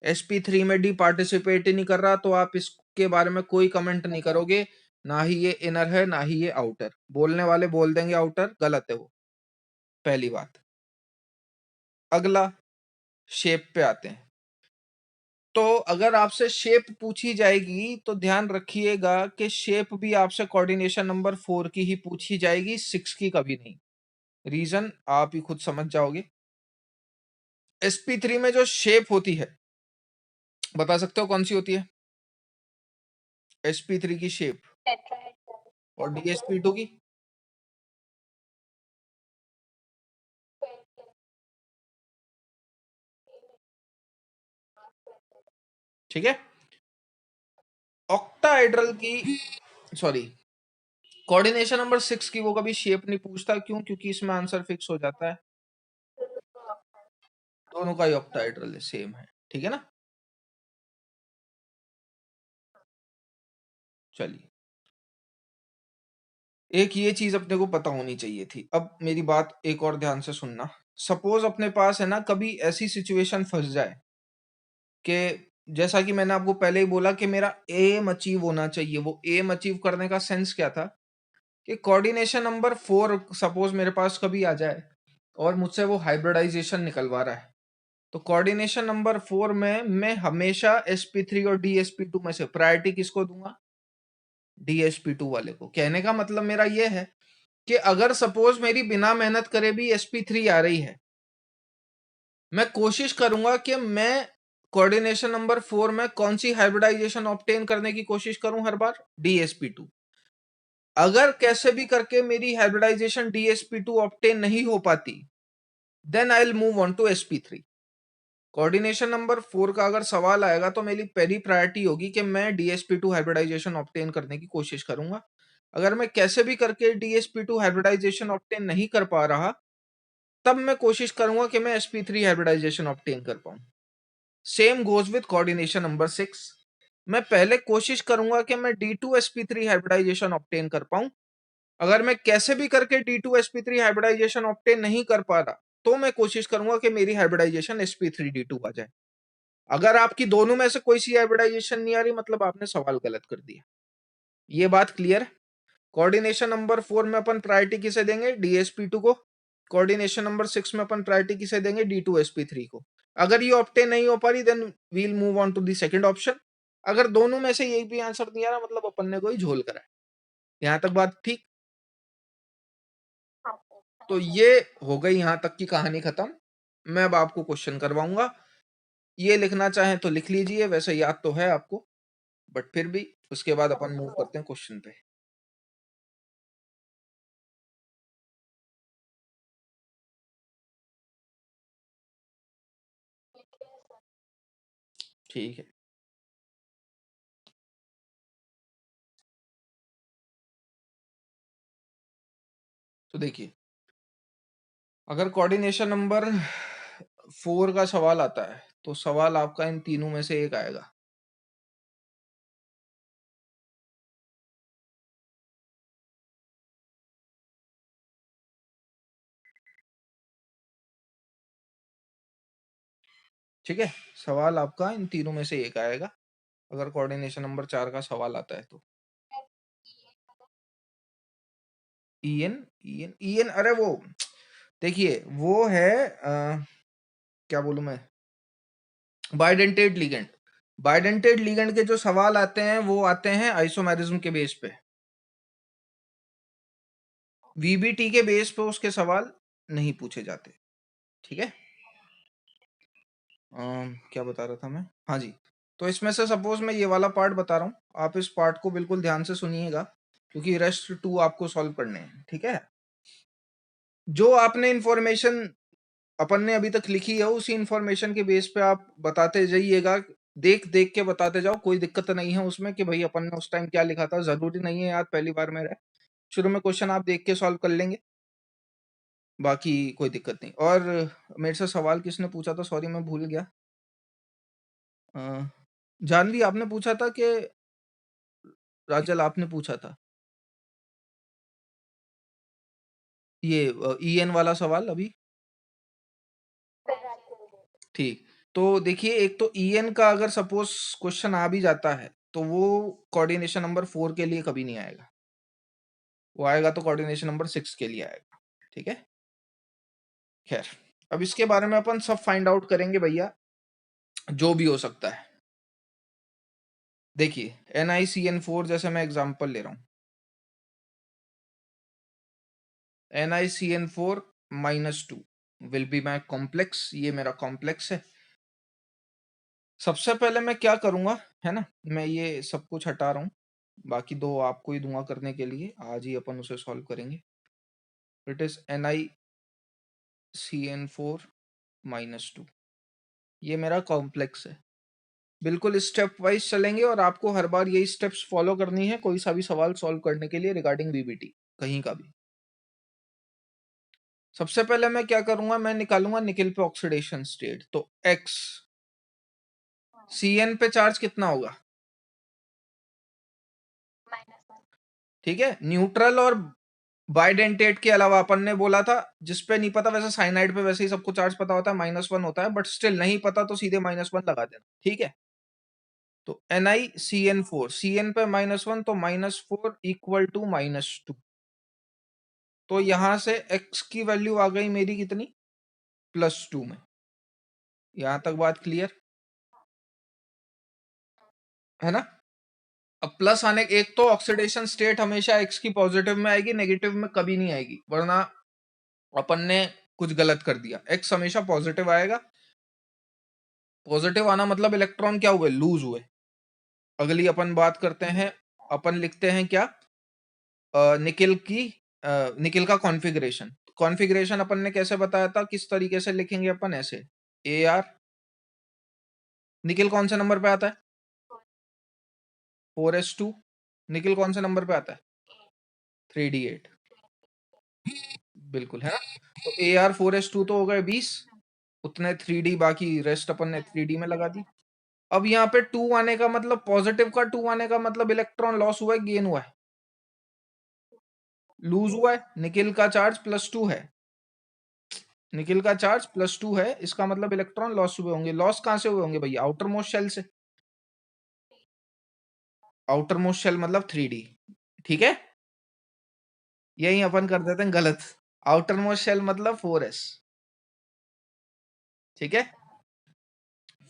sp3 में डी पार्टिसिपेट ही नहीं कर रहा तो आप इसके बारे में कोई कमेंट नहीं करोगे। ना ही ये इनर है ना ही ये आउटर। बोलने वाले बोल देंगे आउटर, गलत है वो, पहली बात। अगला, शेप पे आते हैं। तो अगर आपसे शेप पूछी जाएगी तो ध्यान रखिएगा कि शेप भी आपसे कोऑर्डिनेशन नंबर 4 की ही पूछी जाएगी, 6 की कभी नहीं। रीजन आप ही खुद समझ जाओगे। sp3 में जो शेप होती है, बता सकते हो कौन सी होती है sp3 की शेप? और dsp2 की? ठीक है। ऑक्टाहेड्रल की, सॉरी, कोऑर्डिनेशन नंबर 6 की वो कभी शेप नहीं पूछता। क्यों? क्योंकि इसमें आंसर फिक्स हो जाता है, दोनों का ही ऑक्टाहेड्रल है, सेम है। ठीक है ना। चलिए, एक ये चीज अपने को पता होनी चाहिए थी। अब मेरी बात एक और ध्यान से सुनना। सपोज अपने पास है ना कभी ऐसी सिचुएशन फंस जाए कि, जैसा कि मैंने आपको पहले ही बोला कि मेरा एम अचीव होना चाहिए। वो एम अचीव करने का सेंस क्या था कि कोऑर्डिनेशन नंबर 4 सपोज मेरे पास कभी आ जाए और मुझसे वो हाइब्रिडाइजेशन निकलवा रहा है, तो कोऑर्डिनेशन नंबर 4 में मैं हमेशा sp3 और dsp2 में से प्रायोरिटी किसको दूंगा? dsp2 वाले को। कहने का मतलब मेरा ये है कि अगर सपोज मेरी बिना मेहनत करे भी sp3 आ रही है, मैं कोशिश करूंगा कि मैं कोऑर्डिनेशन नंबर 4 में कौन सी हाइब्रिडाइजेशन ऑब्टेन करने की कोशिश करूं हर बार? dsp2। अगर कैसे भी करके मेरी हाइब्रिडाइजेशन dsp2 ऑब्टेन नहीं हो पाती, then I will move on to sp3। Coordination number 4 का अगर सवाल आएगा तो मेरी पहली प्रायोरिटी होगी कि मैं DsP2 हाइब्रिडाइजेशन ऑब्टेन करने की कोशिश करूंगा। अगर मैं कैसे भी करके DsP2 हाइब्रिडाइजेशन ऑब्टेन नहीं कर पा रहा, तब मैं कोशिश करूंगा कि मैं sp3 हाइब्रिडाइजेशन ऑब्टेन कर पाऊं। Same goes with coordination number 6। मैं पहले कोशिश करूंगा कि मैं D2sp3 हाइब्रिडाइजेशन ऑब्टेन कर पाऊं। अगर मैं कैसे भी करके D2sp3 हाइब्रिडाइजेशन ऑब्टेन नहीं कर पा रहा, तो मैं कोशिश करूंगा कि मेरी हाइब्रिडाइजेशन sp3d2 आ जाए। अगर आपकी दोनों में से कोई सी हाइब्रिडाइजेशन नहीं आ रही, मतलब आपने सवाल गलत कर दिया। ये बात क्लियर? कोऑर्डिनेशन नंबर 4 में अपन प्रायोरिटी किसे देंगे? DsP2 को। कोऑर्डिनेशन नंबर 6 में अपन प्रायोरिटी किसे देंगे? D2sp3 को। अगर ये ऑब्टेन नहीं हो पा रही, then we'll move on to the second option. अगर दोनों में से एक भी आंसर नहीं आ रहा, मतलब अपन ने कोई झोल करा है। यहां तक बात ठीक? तो ये हो गई यहां तक की कहानी खत्म। मैं अब आपको क्वेश्चन करवाऊंगा। ये लिखना चाहें तो लिख लीजिए, वैसे याद तो है आपको, बट फिर भी उसके बाद अपन मूव करते हैं क्वेश्चन पे। ठीक है, तो देखिए, अगर कोऑर्डिनेशन नंबर 4 का सवाल आता है, तो सवाल आपका इन तीनों में से एक आएगा। ठीक है, सवाल आपका इन तीनों में से एक आएगा, अगर कोऑर्डिनेशन नंबर 4 का सवाल आता है तो। ईएन ईएन ईएन, अरे वो देखिए, वो है क्या बोलूं मैं, बाइडेंटेड लिगेंड। बाइडेंटेड लिगेंड के जो सवाल आते हैं वो आते हैं आइसोमेरिज्म के बेस पे। वीबीटी के बेस पे उसके सवाल नहीं पूछे जाते। ठीक है, क्या बता रहा था मैं? हाँ जी, तो इसमें से सपोज मैं ये वाला पार्ट बता रहा हूँ, आप इस पार्ट को बिल्कुल ध्यान से सुनिएगा, क्योंकि रेस्ट 2 आपको सॉल्व करने हैं। ठीक है, जो आपने इंफॉर्मेशन अपन ने अभी तक लिखी है, उसी इंफॉर्मेशन के बेस पे आप बताते जाइएगा, देख देख के बताते जाओ। कोई दिक्कत नहीं है उसमें कि भाई अपन ने उस टाइम क्या लिखा था, जरूरी नहीं है याद पहली बार में रहे। शुरू में क्वेश्चन आप देख के सॉल्व कर लेंगे, बाकी कोई दिक्कत नहीं। और मेरे से सवाल किसने पूछा था, सॉरी मैं भूल गया। जानवी आपने पूछा था कि राजल आपने पूछा था ये ईएन वाला सवाल अभी? ठीक, तो देखिए, एक तो ईएन का अगर सपोज क्वेश्चन आ भी जाता है, तो वो कोऑर्डिनेशन नंबर 4 के लिए कभी नहीं आएगा, वो आएगा तो कोऑर्डिनेशन नंबर 6 के लिए आएगा। ठीक है, खैर, अब इसके बारे में अपन सब फाइंड आउट करेंगे भैया, जो भी हो सकता है। देखिए, NiCN4 जैसे मैं एग्जांपल ले रहा हूं, NiCN4 -2 will be my complex, ये मेरा कॉम्प्लेक्स है। सबसे पहले मैं क्या करूंगा, है ना, मैं ये सब कुछ हटा रहा हूँ, बाकी दो आपको ही दूंगा करने के लिए, आज ही अपन उसे सॉल्व करेंगे। इट इज NiCN4 -2, ये मेरा कॉम्प्लेक्स है। बिल्कुल स्टेप वाइज चलेंगे और आपको हर बार यही स्टेप्स फॉलो करनी है कोई सा भी सवाल सॉल्व करने के लिए रिगार्डिंग वीबीटी कहीं का भी। सबसे पहले मैं क्या करूंगा, मैं निकालूंगा निकेल पे ऑक्सीडेशन स्टेट। तो X CN पे चार्ज कितना होगा? ठीक है, न्यूट्रल और बाइडेंटेट के अलावा अपन ने बोला था, जिसपे नहीं पता, वैसे साइनाइड पे वैसे ही सबको चार्ज पता होता है, -1 होता है, बट स्टिल नहीं पता तो सीधे -1 लगा देना। ठीक है, तो NiCN4, CN पे -1, तो -4 इक्वल टू -2। तो यहां से X की वैल्यू आ गई मेरी कितनी? +2 में। यहां तक बात क्लियर है ना? अब प्लस आने, एक तो ऑक्सीडेशन स्टेट हमेशा X की पॉजिटिव में आएगी, नेगेटिव में कभी नहीं आएगी, वरना अपन ने कुछ गलत कर दिया। X हमेशा पॉजिटिव आएगा। पॉजिटिव आना मतलब इलेक्ट्रॉन क्या हुए? लूज हुए। अगली अपन बात करते हैं, अपन लिखते हैं क्या, निकेल की, निकेल का कॉन्फ़िगरेशन। कॉन्फ़िगरेशन अपन ने कैसे बताया था, किस तरीके से लिखेंगे अपन? ऐसे AR निकिल कौन से नंबर पे आता है? 4s2। निकिल कौन से नंबर पे आता है? 3d8। बिल्कुल है ना। तो Ar4s2 तो हो गए 20, उतने 3d, बाकी रेस्ट अपन ने 3d में लगा दी। अब यहाँ पे 2 आने का मतलब, पॉजिटिव का 2 आने का मतलब इलेक्ट्रॉन लॉस हुआ है, गेन हुआ है? लूज हुआ है। निकिल का चार्ज +2 है, निकिल का चार्ज +2 है, इसका मतलब इलेक्ट्रॉन लॉस हुए होंगे। लॉस कहां से हुए होंगे भैया? आउटर मोस्ट शेल से। आउटर मोस्ट शेल मतलब 3d। ठीक है, यही अपन कर देते हैं गलत। आउटर मोस्ट शेल मतलब 4s। ठीक है,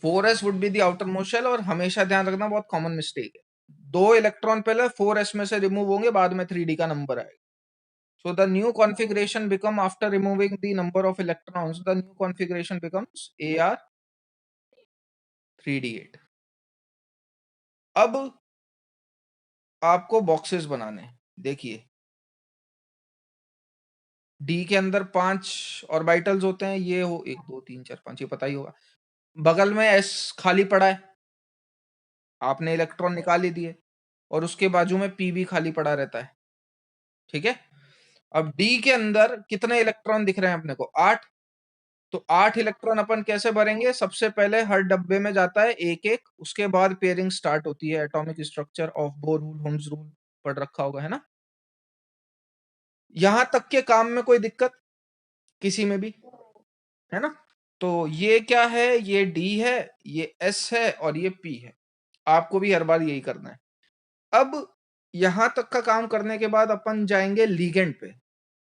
4s would be the outer most shell. और हमेशा ध्यान रखना, बहुत कॉमन मिस्टेक है, 2 इलेक्ट्रॉन पहले 4s में से रिमूव होंगे, बाद में 3d का नंबर आएगा। So the new configuration become after removing the number of electrons, the new configuration becomes Ar3d8। अब आपको बॉक्सेस बनाने हैं। देखिए, डी के अंदर 5 ऑर्बिटल्स होते हैं, ये हो 1 2 3 4 5, ये पता ही होगा। बगल में s खाली पड़ा है, आपने इलेक्ट्रॉन निकाल ही दिए, और उसके बाजू में p भी खाली पड़ा रहता है। ठीक है, अब डी के अंदर कितने इलेक्ट्रॉन दिख रहे हैं अपने को? 8। तो 8 इलेक्ट्रॉन अपन कैसे भरेंगे? सबसे पहले हर डब्बे में जाता है एक एक, उसके बाद पेयरिंग स्टार्ट होती है। Atomic structure of Bohr rule, Holmes rule पढ़ रखा होगा, है ना? यहां तक के काम में कोई दिक्कत किसी में भी, है ना? तो ये क्या है? ये डी है, ये एस है, और ये पी है। आपको भी हर बार यही करना है। अब यहां तक का काम करने के बाद अपन जाएंगे लीगेंड पे।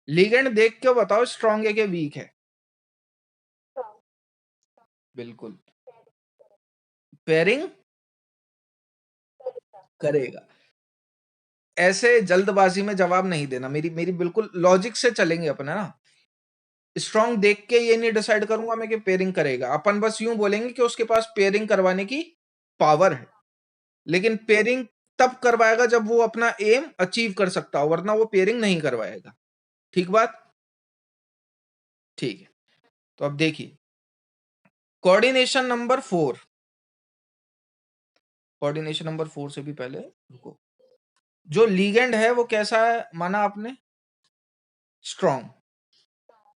लीगेंड देख के बताओ स्ट्रॉन्ग है कि वीक है? बिल्कुल, पेयरिंग करेगा। ऐसे जल्दबाजी में जवाब नहीं देना, मेरी मेरी बिल्कुल लॉजिक से चलेंगे अपन, है ना? स्ट्रॉन्ग देख के ये नहीं डिसाइड करूंगा मैं कि पेयरिंग करेगा। अपन बस यूं बोलेंगे कि उसके पास पेयरिंग करवाने की पावर है, लेकिन पेयरिंग तब करवाएगा जब वो अपना एम अचीव कर सकता हो, वरना वो पेयरिंग नहीं करवाएगा। ठीक बात? ठीक है, तो अब देखिए, कोऑर्डिनेशन नंबर 4। कोऑर्डिनेशन नंबर 4 से भी पहले रुको, जो लीगेंड है वो कैसा है माना आपने? स्ट्रॉन्ग।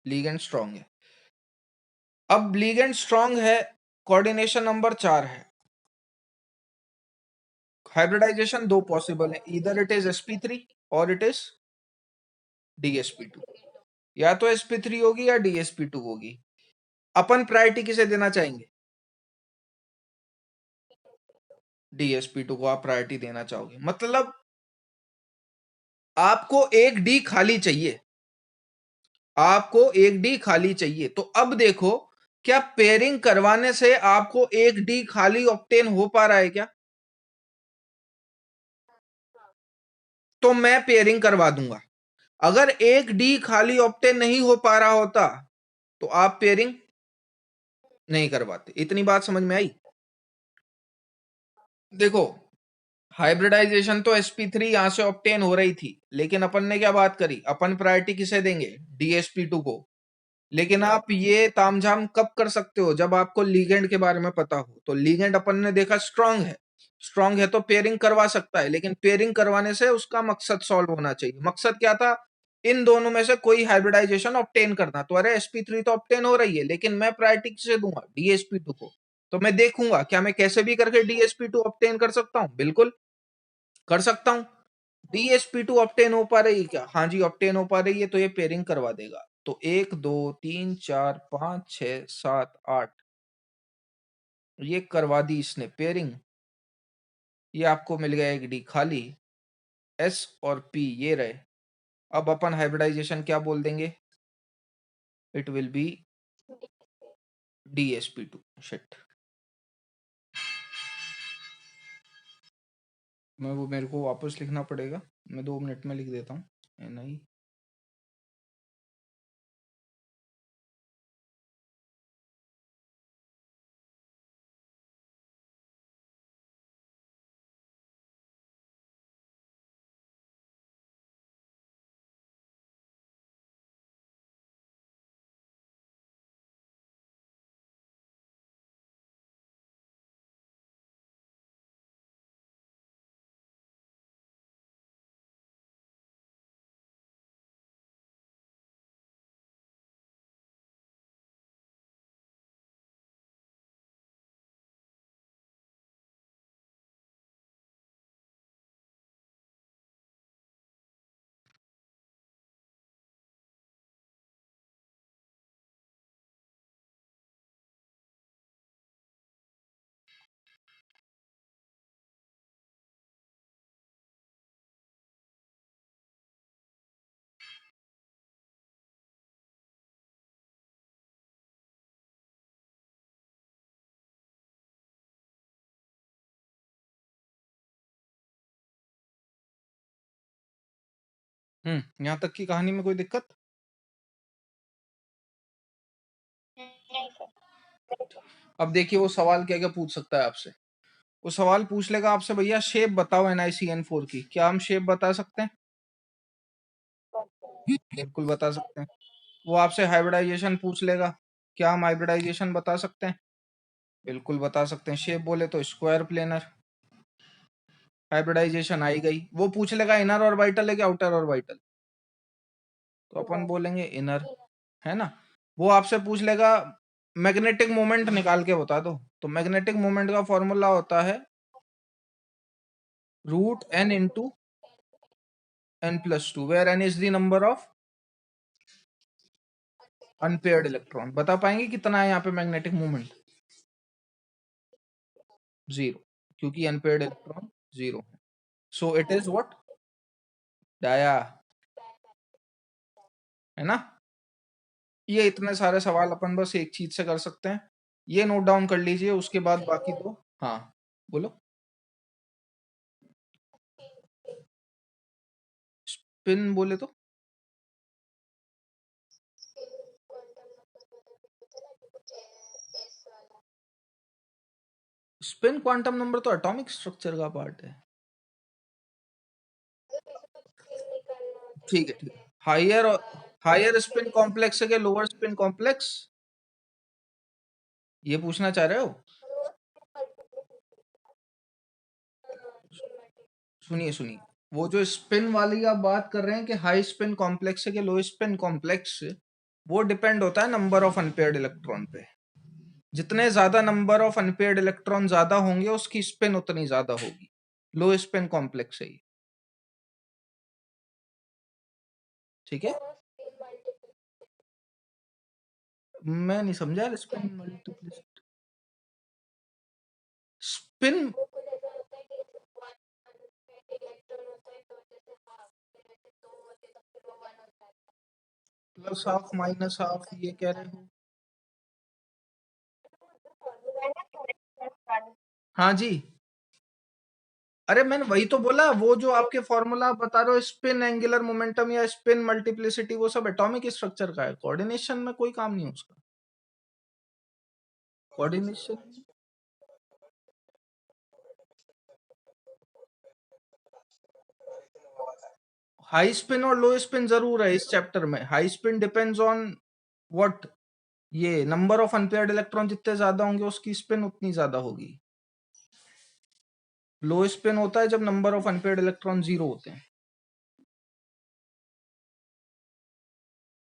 लीगेंड स्ट्रॉन्ग है। अब लीगेंड स्ट्रॉन्ग है, कोऑर्डिनेशन नंबर 4 है। हाइब्रिडाइजेशन दो पॉसिबल है, इधर इट इज sp3 और इट इज dsp2। या तो sp3 होगी या dsp2 होगी। अपन प्रायोरिटी किसे देना चाहेंगे? dsp2 को आप प्रायोरिटी देना चाहोगे, मतलब आपको एक डी खाली चाहिए, आपको एक डी खाली चाहिए। तो अब देखो, क्या पेयरिंग करवाने से आपको एक डी खाली ऑब्टेन हो पा रहा है क्या? तो मैं पेयरिंग करवा दूंगा। अगर एक डी खाली ऑब्टेन नहीं हो पा रहा होता तो आप पेयरिंग नहीं करवाते। इतनी बात समझ में आई? देखो, हाइब्रिडाइजेशन तो sp3 यहां से ऑब्टेन हो रही थी, लेकिन अपन ने क्या बात करी? अपन प्रायोरिटी किसे देंगे? dsp2 को। लेकिन आप ये तामझाम कब कर सकते हो? जब आपको लीगेंड के बारे में पता हो। तो लीगेंड अपन ने देखा स्ट्रांग है, स्ट्रांग है तो पेयरिंग करवा सकता है, लेकिन पेयरिंग करवाने से उसका मकसद सॉल्व होना चाहिए। मकसद क्या था? इन दोनों में से कोई हाइब्रिडाइजेशन ऑब्टेन करना। तो अरे sp3 तो ऑब्टेन हो रही है, लेकिन मैं प्रायोरिटी किसे दूंगा? dsp2 को। तो मैं देखूंगा क्या मैं कैसे भी करके dsp2 ऑब्टेन कर सकता हूं? बिल्कुल कर सकता हूं। dsp2 ऑब्टेन हो पा रही है क्या? हाँ जी, ऑब्टेन हो पा रही है, तो ये पेयरिंग करवा देगा। तो 1 2 3 4 5 6 7 8, ये करवा दी इसने पेयरिंग। ये आपको मिल गया एक डी खाली, एस और पी ये रहे। अब अपन हाइब्रिडाइजेशन क्या बोल देंगे? It will be dsp2। Shit, मैं वो मेरे को वापस लिखना पड़ेगा, मैं 2 मिनट में लिख देता हूँ। नहीं, यहाँ तक की कहानी में कोई दिक्कत? अब देखिए वो सवाल क्या क्या पूछ सकता है आपसे। वो सवाल पूछ लेगा आपसे, भैया शेप बताओ NiCN4 की। क्या हम शेप बता सकते हैं? बिल्कुल बता सकते हैं। वो आपसे हाइब्रिडाइजेशन पूछ लेगा। क्या हम हाइब्रिडाइजेशन बता सकते हैं? बिल्कुल बता सकते हैं। शेप बोले तो स्क्वायर प्लेनर, हाइब्रिडाइजेशन आई गई। वो पूछ लेगा इनर ऑर्बिटल है कि आउटर ऑर्बिटल, तो अपन बोलेंगे इनर, है ना। वो आपसे पूछ लेगा मैग्नेटिक मोमेंट निकाल के बता दो, तो मैग्नेटिक मोमेंट का फॉर्मूला होता है √n into n+2, where n is the number of unpaired electron. बता पाएंगे कितना है यहाँ पे मैग्नेटिक मोमेंट? 0, क्योंकि अनपेयर्ड इलेक्ट्रॉन 0 है। So it is what? Dia, है ना। ये इतने सारे सवाल अपन बस एक चीज से कर सकते हैं, ये नोट डाउन कर लीजिए, उसके बाद बाकी तो। हाँ बोलो। स्पिन बोले तो स्पिन क्वांटम नंबर तो एटॉमिक स्ट्रक्चर का पार्ट है। ठीक है ठीक है। हायर हायर स्पिन कॉम्प्लेक्स है कि लोअर स्पिन कॉम्प्लेक्स, ये पूछना चाह रहे हो? सुनिए सुनिए, वो जो स्पिन वाली आप बात कर रहे हैं कि हाई स्पिन कॉम्प्लेक्स है कि लो स्पिन कॉम्प्लेक्स, वो डिपेंड होता है नंबर ऑफ अनपेयर्ड इलेक्ट्रॉन पे। जितने ज्यादा नंबर ऑफ अनपेयर्ड इलेक्ट्रॉन ज्यादा होंगे उसकी स्पिन उतनी ज्यादा होगी। लो स्पिन कॉम्प्लेक्स है ये, ठीक है। मैं नहीं समझा spin multiplicity. Spin plus half minus half, ये कह रहे हो? हाँ जी। अरे मैंने वही तो बोला, वो जो आपके फॉर्मूला आप बता रहे हो स्पिन एंगुलर मोमेंटम या स्पिन मल्टीप्लिसिटी, वो सब एटॉमिक स्ट्रक्चर का है, कोऑर्डिनेशन में कोई काम नहीं है उसका। कोऑर्डिनेशन, हाई स्पिन और लो स्पिन जरूर है इस चैप्टर में। High spin depends on what, ये नंबर ऑफ अनपेयर्ड इलेक्ट्रॉन जितने ज्यादा होंगे उसकी स्पिन उतनी ज्यादा होगी। लो स्पिन होता है जब नंबर ऑफ अनपेयर्ड इलेक्ट्रॉन 0 होते हैं।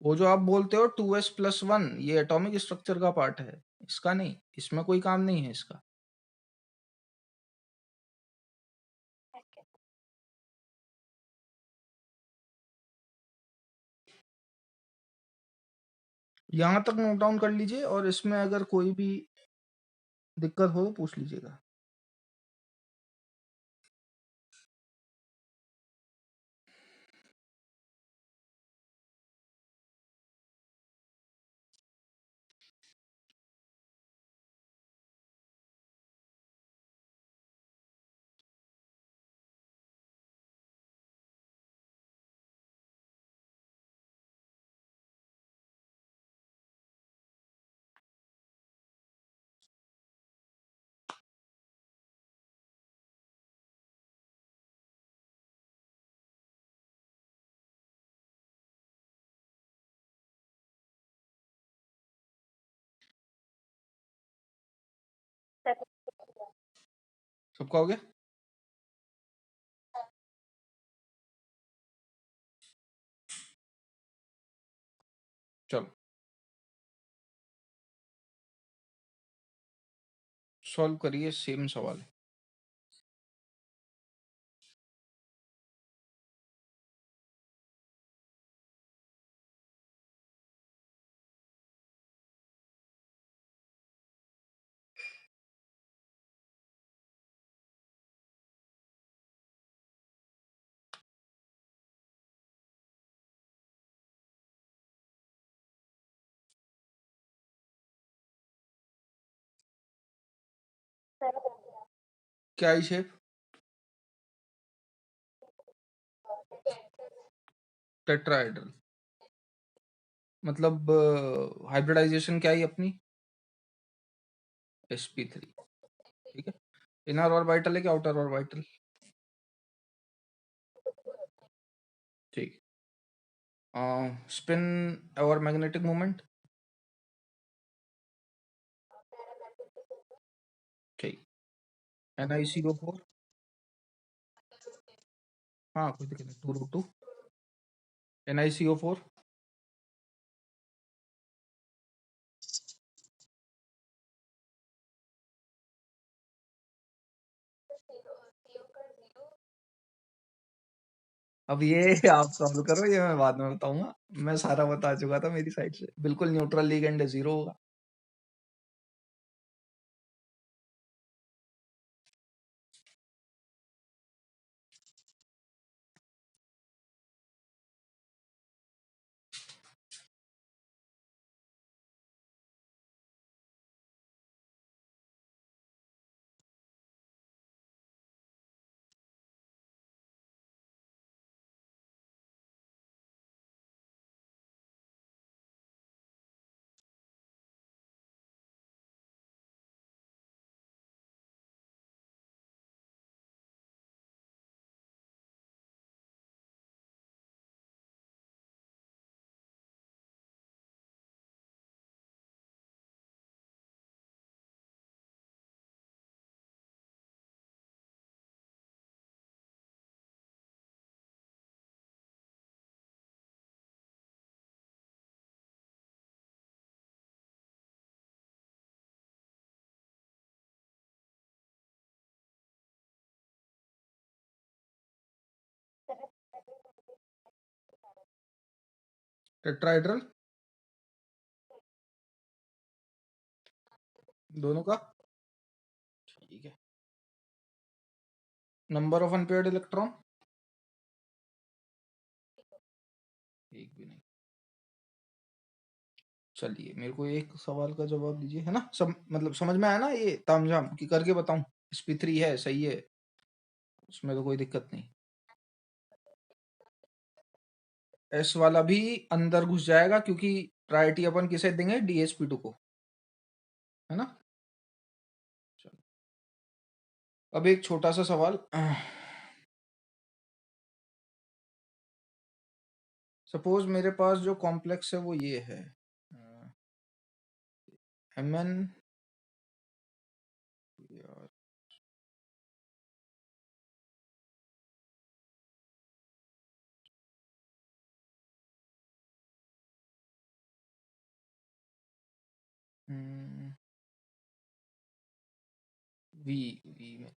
वो जो आप बोलते हो 2s+1, ये एटॉमिक स्ट्रक्चर का पार्ट है, इसका नहीं, इसमें कोई काम नहीं है इसका। यहाँ तक नोट डाउन कर लीजिए, और इसमें अगर कोई भी दिक्कत हो तो पूछ लीजिएगा। सबका हो गया? चलो सॉल्व करिए, सेम सवाल है। क्या ही शेप? टेट्राहेड्रल मतलब हाइब्रिडाइजेशन क्या है अपनी? sp3। ठीक है, इनर ऑर्बिटल है कि आउटर ऑर्बिटल? ठीक। स्पिन और मैग्नेटिक मोमेंट? ठीक। NiCO4? हाँ कोई दिक्कत नहीं, 2√2। NiCO4? अब ये आप सॉल्व करो, ये मैं बाद में बताऊंगा। मैं सारा बता चुका था मेरी साइड से, बिल्कुल न्यूट्रल लिगेंड है, 0 होगा। टेट्राहेड्रल दोनों का? ठीक है। Number of unpaired electron? एक भी नहीं। चलिए मेरे को एक सवाल का जवाब दीजिए, है ना? सब मतलब समझ में आया ना? ये तामझाम की करके बताऊं? sp3 है, सही है, उसमें तो कोई दिक्कत नहीं। एस वाला भी अंदर घुस जाएगा, क्योंकि प्रायोरिटी अपन किसे देंगे? DsP2 को, है ना? चलो अब एक छोटा सा सवाल। सपोज मेरे पास जो कॉम्प्लेक्स है वो ये है, Mn, यार वी वी में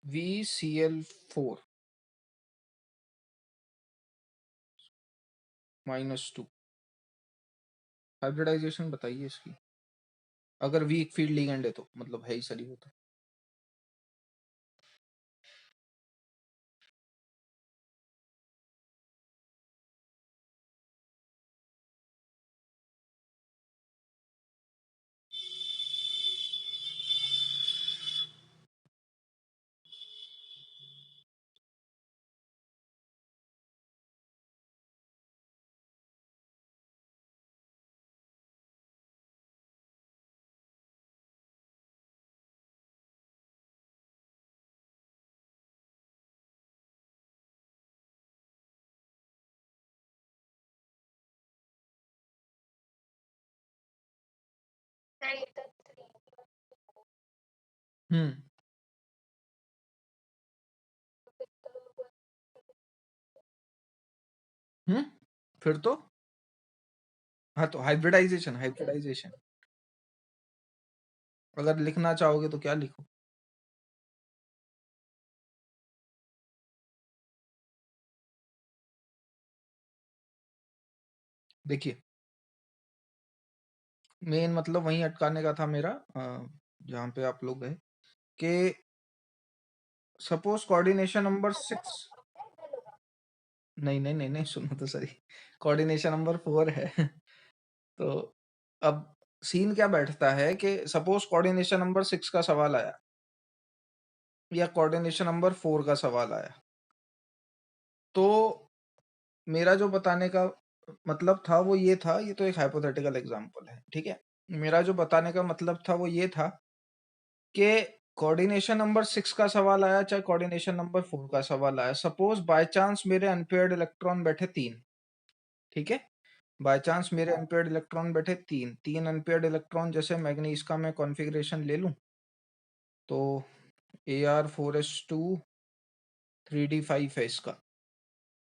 VCl4 -2। हाइब्रिडाइजेशन बताइए इसकी, अगर वीक फील्ड लिगेंड है तो, मतलब है ही सही हो तो। हम्म। हम्म। फिर तो हाँ, तो हाइब्रिडाइजेशन, हाइब्रिडाइजेशन अगर लिखना चाहोगे तो क्या लिखो? देखिए मेन मतलब वहीं अटकाने का था मेरा, जहाँ पे आप लोग गए, कि सपोज कोऑर्डिनेशन नंबर 6। नहीं नहीं नहीं नहीं, सुनो तो सही। कोऑर्डिनेशन नंबर 4 है। तो अब सीन क्या बैठता है कि सपोज कोऑर्डिनेशन नंबर 6 का सवाल आया, या कोऑर्डिनेशन नंबर 4 का सवाल आया, तो मेरा जो बताने का मतलब था वो ये था, ये तो एक हाइपोथेटिकल एग्जांपल है, ठीक है। मेरा जो बताने का मतलब था वो ये था कि कोऑर्डिनेशन नंबर 6 का सवाल आया चाहे कोऑर्डिनेशन नंबर 4 का सवाल आया, सपोज बाय चांस मेरे अनपेयर्ड इलेक्ट्रॉन बैठे 3, ठीक है। बाय चांस मेरे अनपेयर्ड इलेक्ट्रॉन बैठे 3 अनपेयर्ड इलेक्ट्रॉन, जैसे मैग्नीज का मैं कॉन्फ़िगरेशन ले लूं, तो Ar4s2 3d5 है इसका,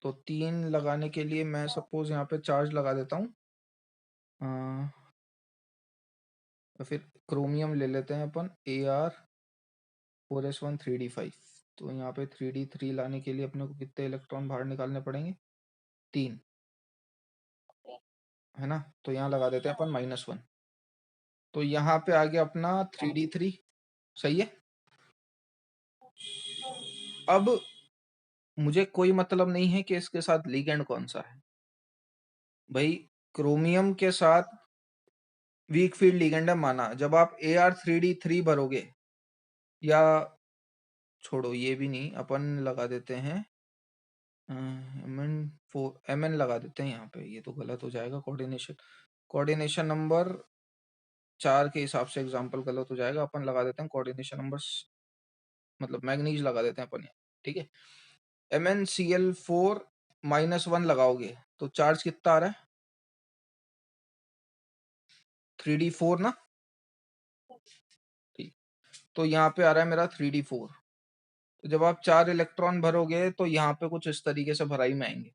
तो 3 लगाने के लिए मैं सपोज यहाँ पे चार्ज लगा देता हूँ, फिर क्रोमियम ले लेते हैं अपन Ar4s1 3d5, तो यहाँ पे 3d3 लाने के लिए अपने को कितने इलेक्ट्रॉन बाहर निकालने पड़ेंगे, 3, है ना। तो यहाँ लगा देते हैं अपन -1, तो यहाँ पे आ गया अपना 3d3, सही है। अब मुझे कोई मतलब नहीं है कि इसके साथ लिगेंड कौन सा है, भाई क्रोमियम के साथ वीक फील्ड लिगेंड है माना, जब आप Ar3d3 भरोगे, या छोड़ो ये भी नहीं, अपन लगा देते हैं Mn लगा देते हैं यहाँ पे, ये तो गलत हो जाएगा, कोऑर्डिनेशन नंबर 4 के हिसाब से एग्जांपल गलत हो जाएगा, अपन लगा देते हैं कोऑर्डिनेशन नंबर मतलब मैग्नीज लगा देते हैं अपन यहाँ, ठीक है। MnCl4 -1 लगाओगे तो चार्ज कितना आ रहा है, 3d4 ना, ठीक। तो यहाँ पे आ रहा है मेरा 3d4, तो जब आप 4 इलेक्ट्रॉन भरोगे तो यहाँ पे कुछ इस तरीके से भराई में आएंगे।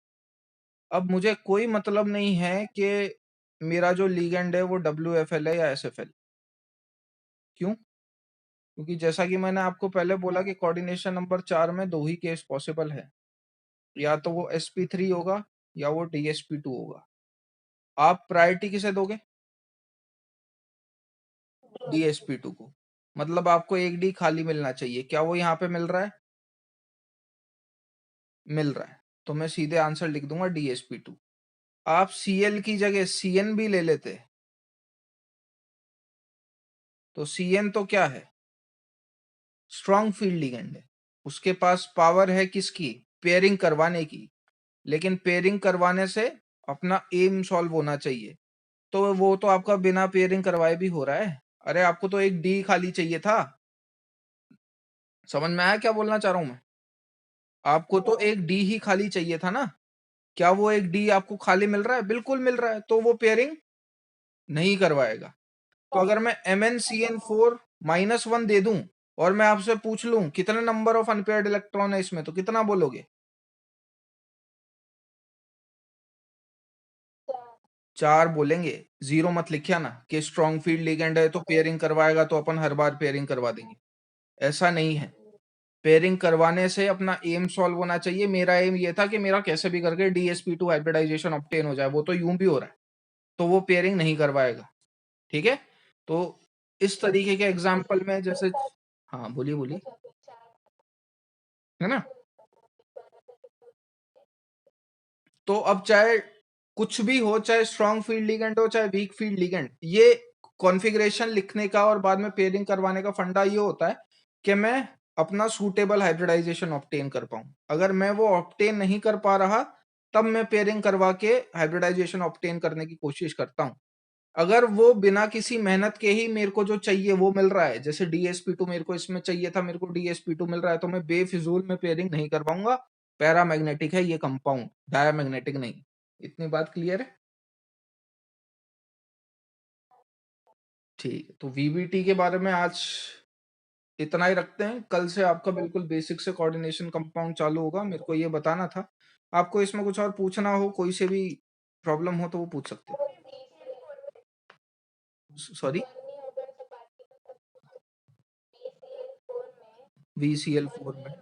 अब मुझे कोई मतलब नहीं है कि मेरा जो लिगेंड है वो WFL है या SFL, क्यों? क्योंकि जैसा कि मैंने आपको पहले बोला कि कोऑर्डिनेशन नंबर 4 में 2 ही केस पॉसिबल है, या तो वो sp3 होगा या वो dsp2 होगा। आप प्रायोरिटी किसे दोगे, dsp2 को, मतलब आपको एक डी खाली मिलना चाहिए, क्या वो यहाँ पे मिल रहा है, मिल रहा है, तो मैं सीधे आंसर लिख दूंगा dsp2। आप Cl की जगह Cn भी ले लेते, तो Cn तो क्या है, स्ट्रॉन्ग फील्ड लिगेंड है, उसके पास पावर है किसकी, पेयरिंग करवाने की, लेकिन पेयरिंग करवाने से अपना एम सॉल्व होना चाहिए, तो वो तो आपका बिना पेयरिंग करवाए भी हो रहा है। अरे आपको तो एक डी खाली चाहिए था, समझ में आया क्या बोलना चाह रहा हूं मैं, आपको तो एक डी ही खाली चाहिए था ना, क्या वो एक डी आपको खाली मिल रहा है, बिल्कुल मिल रहा है, तो वो पेयरिंग नहीं करवाएगा। तो अगर मैं MnCN4 -1 दे दूं और मैं आपसे पूछ लूं कितने नंबर ऑफ अनपेयर्ड इलेक्ट्रॉन है इसमें, तो कितना बोलोगे, 4 बोलेंगे, 0 मत लिखिया ना कि स्ट्रॉन्ग फील्ड लिगेंड है तो पेयरिंग करवाएगा तो अपन हर बार पेयरिंग करवा देंगे, ऐसा नहीं है। पेयरिंग करवाने से अपना एम सॉल्व होना चाहिए, मेरा एम ये था कि मेरा कैसे भी करके DsP2 हाइब्रिडाइजेशन ऑब्टेन हो जाए, वो तो यूं भी हो रहा है, तो वो पेयरिंग नहीं करवाएगा, ठीक है। तो इस तरीके के एग्जाम्पल में जैसे, हाँ बोलिए बोलिए, है ना। तो अब चाहे कुछ भी हो, चाहे स्ट्रॉन्ग फील्ड लिगेंड हो चाहे वीक फील्ड लिगेंड, ये कॉन्फ़िगरेशन लिखने का और बाद में पेयरिंग करवाने का फंडा ये होता है कि मैं अपना सूटेबल हाइब्रिडाइजेशन ऑब्टेन कर पाऊं। अगर मैं वो ऑब्टेन नहीं कर पा रहा, तब मैं पेयरिंग करवा के हाइब्रिडाइजेशन ऑब्टेन करने की कोशिश करता हूं। अगर वो बिना किसी मेहनत के ही मेरे को जो चाहिए वो मिल रहा है, जैसे DsP2 मेरे को इसमें चाहिए था, मेरे को DsP2 मिल रहा है, तो मैं बेफिजूल में पेयरिंग नहीं करवाऊंगा, पैरामैग्नेटिक है ये कंपाउंड, डायमैग्नेटिक नहीं। इतनी बात क्लियर है, ठीक है। तो VBT के बारे में आज इतना ही रखते हैं, कल से आपका बिल्कुल बेसिक से कोऑर्डिनेशन कंपाउंड चालू होगा, मेरे को ये बताना था। आपको इसमें कुछ और पूछना हो, कोई से भी प्रॉब्लम हो तो वो पूछ सकते हो। सॉरी, VCl4 में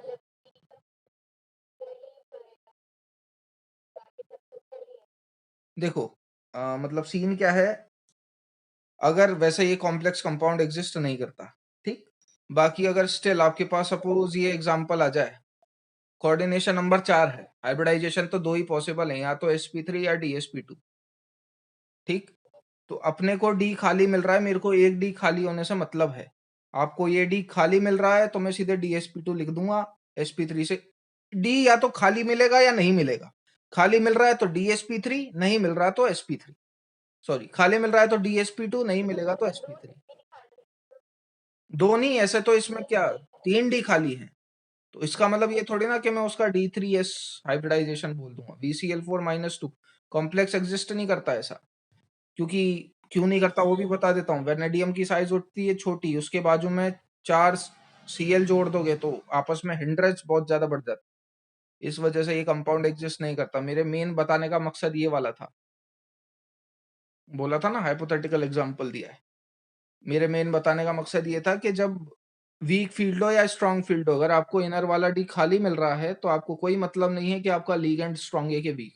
देखो, मतलब सीन क्या है, अगर वैसे ये कॉम्प्लेक्स कंपाउंड एग्जिस्ट नहीं करता, ठीक। बाकी अगर स्टिल आपके पास सपोज ये एग्जांपल आ जाए, कोऑर्डिनेशन नंबर 4 है, हाइब्रिडाइजेशन तो 2 ही पॉसिबल है, या तो sp3 या DsP2, ठीक। तो अपने को डी खाली मिल रहा है, मेरे को एक डी खाली होने से मतलब है, आपको ये डी खाली मिल रहा है तो मैं सीधे DsP2 लिख दूंगा sp3 से। डी या तो खाली मिलेगा या नहीं मिलेगा। खाली मिल रहा है तो DsP3, नहीं मिल रहा तो sp3। सॉरी, खाली मिल रहा है तो DsP2, नहीं मिलेगा तो sp3। दो नहीं, ऐसे तो इसमें क्या 3 डी खाली है, तो इसका मतलब ये थोड़ी ना कि मैं उसका D3s हाइब्रिडाइजेशन बोल दूंगा। VCl4-2 कॉम्प्लेक्स एग्जिस्ट नहीं करता ऐसा, क्योंकि क्यों नहीं करता वो भी बता देता हूँ। वेनेडियम की साइज उठती है छोटी, उसके बाजू में 4 Cl जोड़ दोगे तो आपस में हिंड्रेंस बहुत ज्यादा बढ़ जाता है। इस वजह से ये कंपाउंड एग्जिस्ट नहीं करता। मेरे मेन बताने का मकसद ये वाला था, बोला था ना, हाइपोथेटिकल एग्जांपल दिया है। मेरे मेन बताने का मकसद ये था कि जब वीक फील्ड हो या स्ट्रांग फील्ड हो, अगर आपको इनर वाला डी खाली मिल रहा है तो आपको कोई मतलब नहीं है कि आपका लिगेंड स्ट्रांग है कि वीक।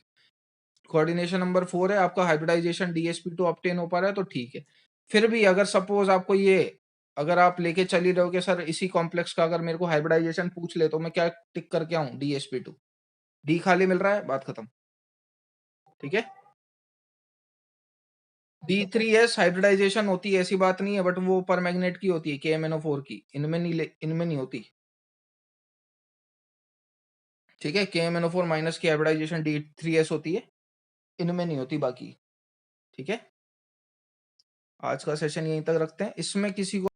कोऑर्डिनेशन नंबर 4 है, आपका हाइब्रिडाइजेशन DsP2 ऑब्टेन हो पा रहा है तो ठीक है। फिर भी अगर सपोज आपको ये, अगर आप लेके चल ही रहे हो कि सर इसी कॉम्प्लेक्स का अगर मेरे को हाइब्रिडाइजेशन पूछ ले तो मैं क्या टिक करके आऊं, DsP2, डी खाली मिल रहा है, बात खत्म। ठीक है। D3s हाइब्रिडाइजेशन होती है, ऐसी बात नहीं है, बट वो पर मैग्नेट की होती है, KMnO4 की, इनमें नहीं होती। ठीक है, KMnO4 माइनस की हाइब्रिडाइजेशन D3s होती है, इनमें नहीं होती बाकी। ठीक है, आज का सेशन यहीं तक रखते हैं। इसमें किसी को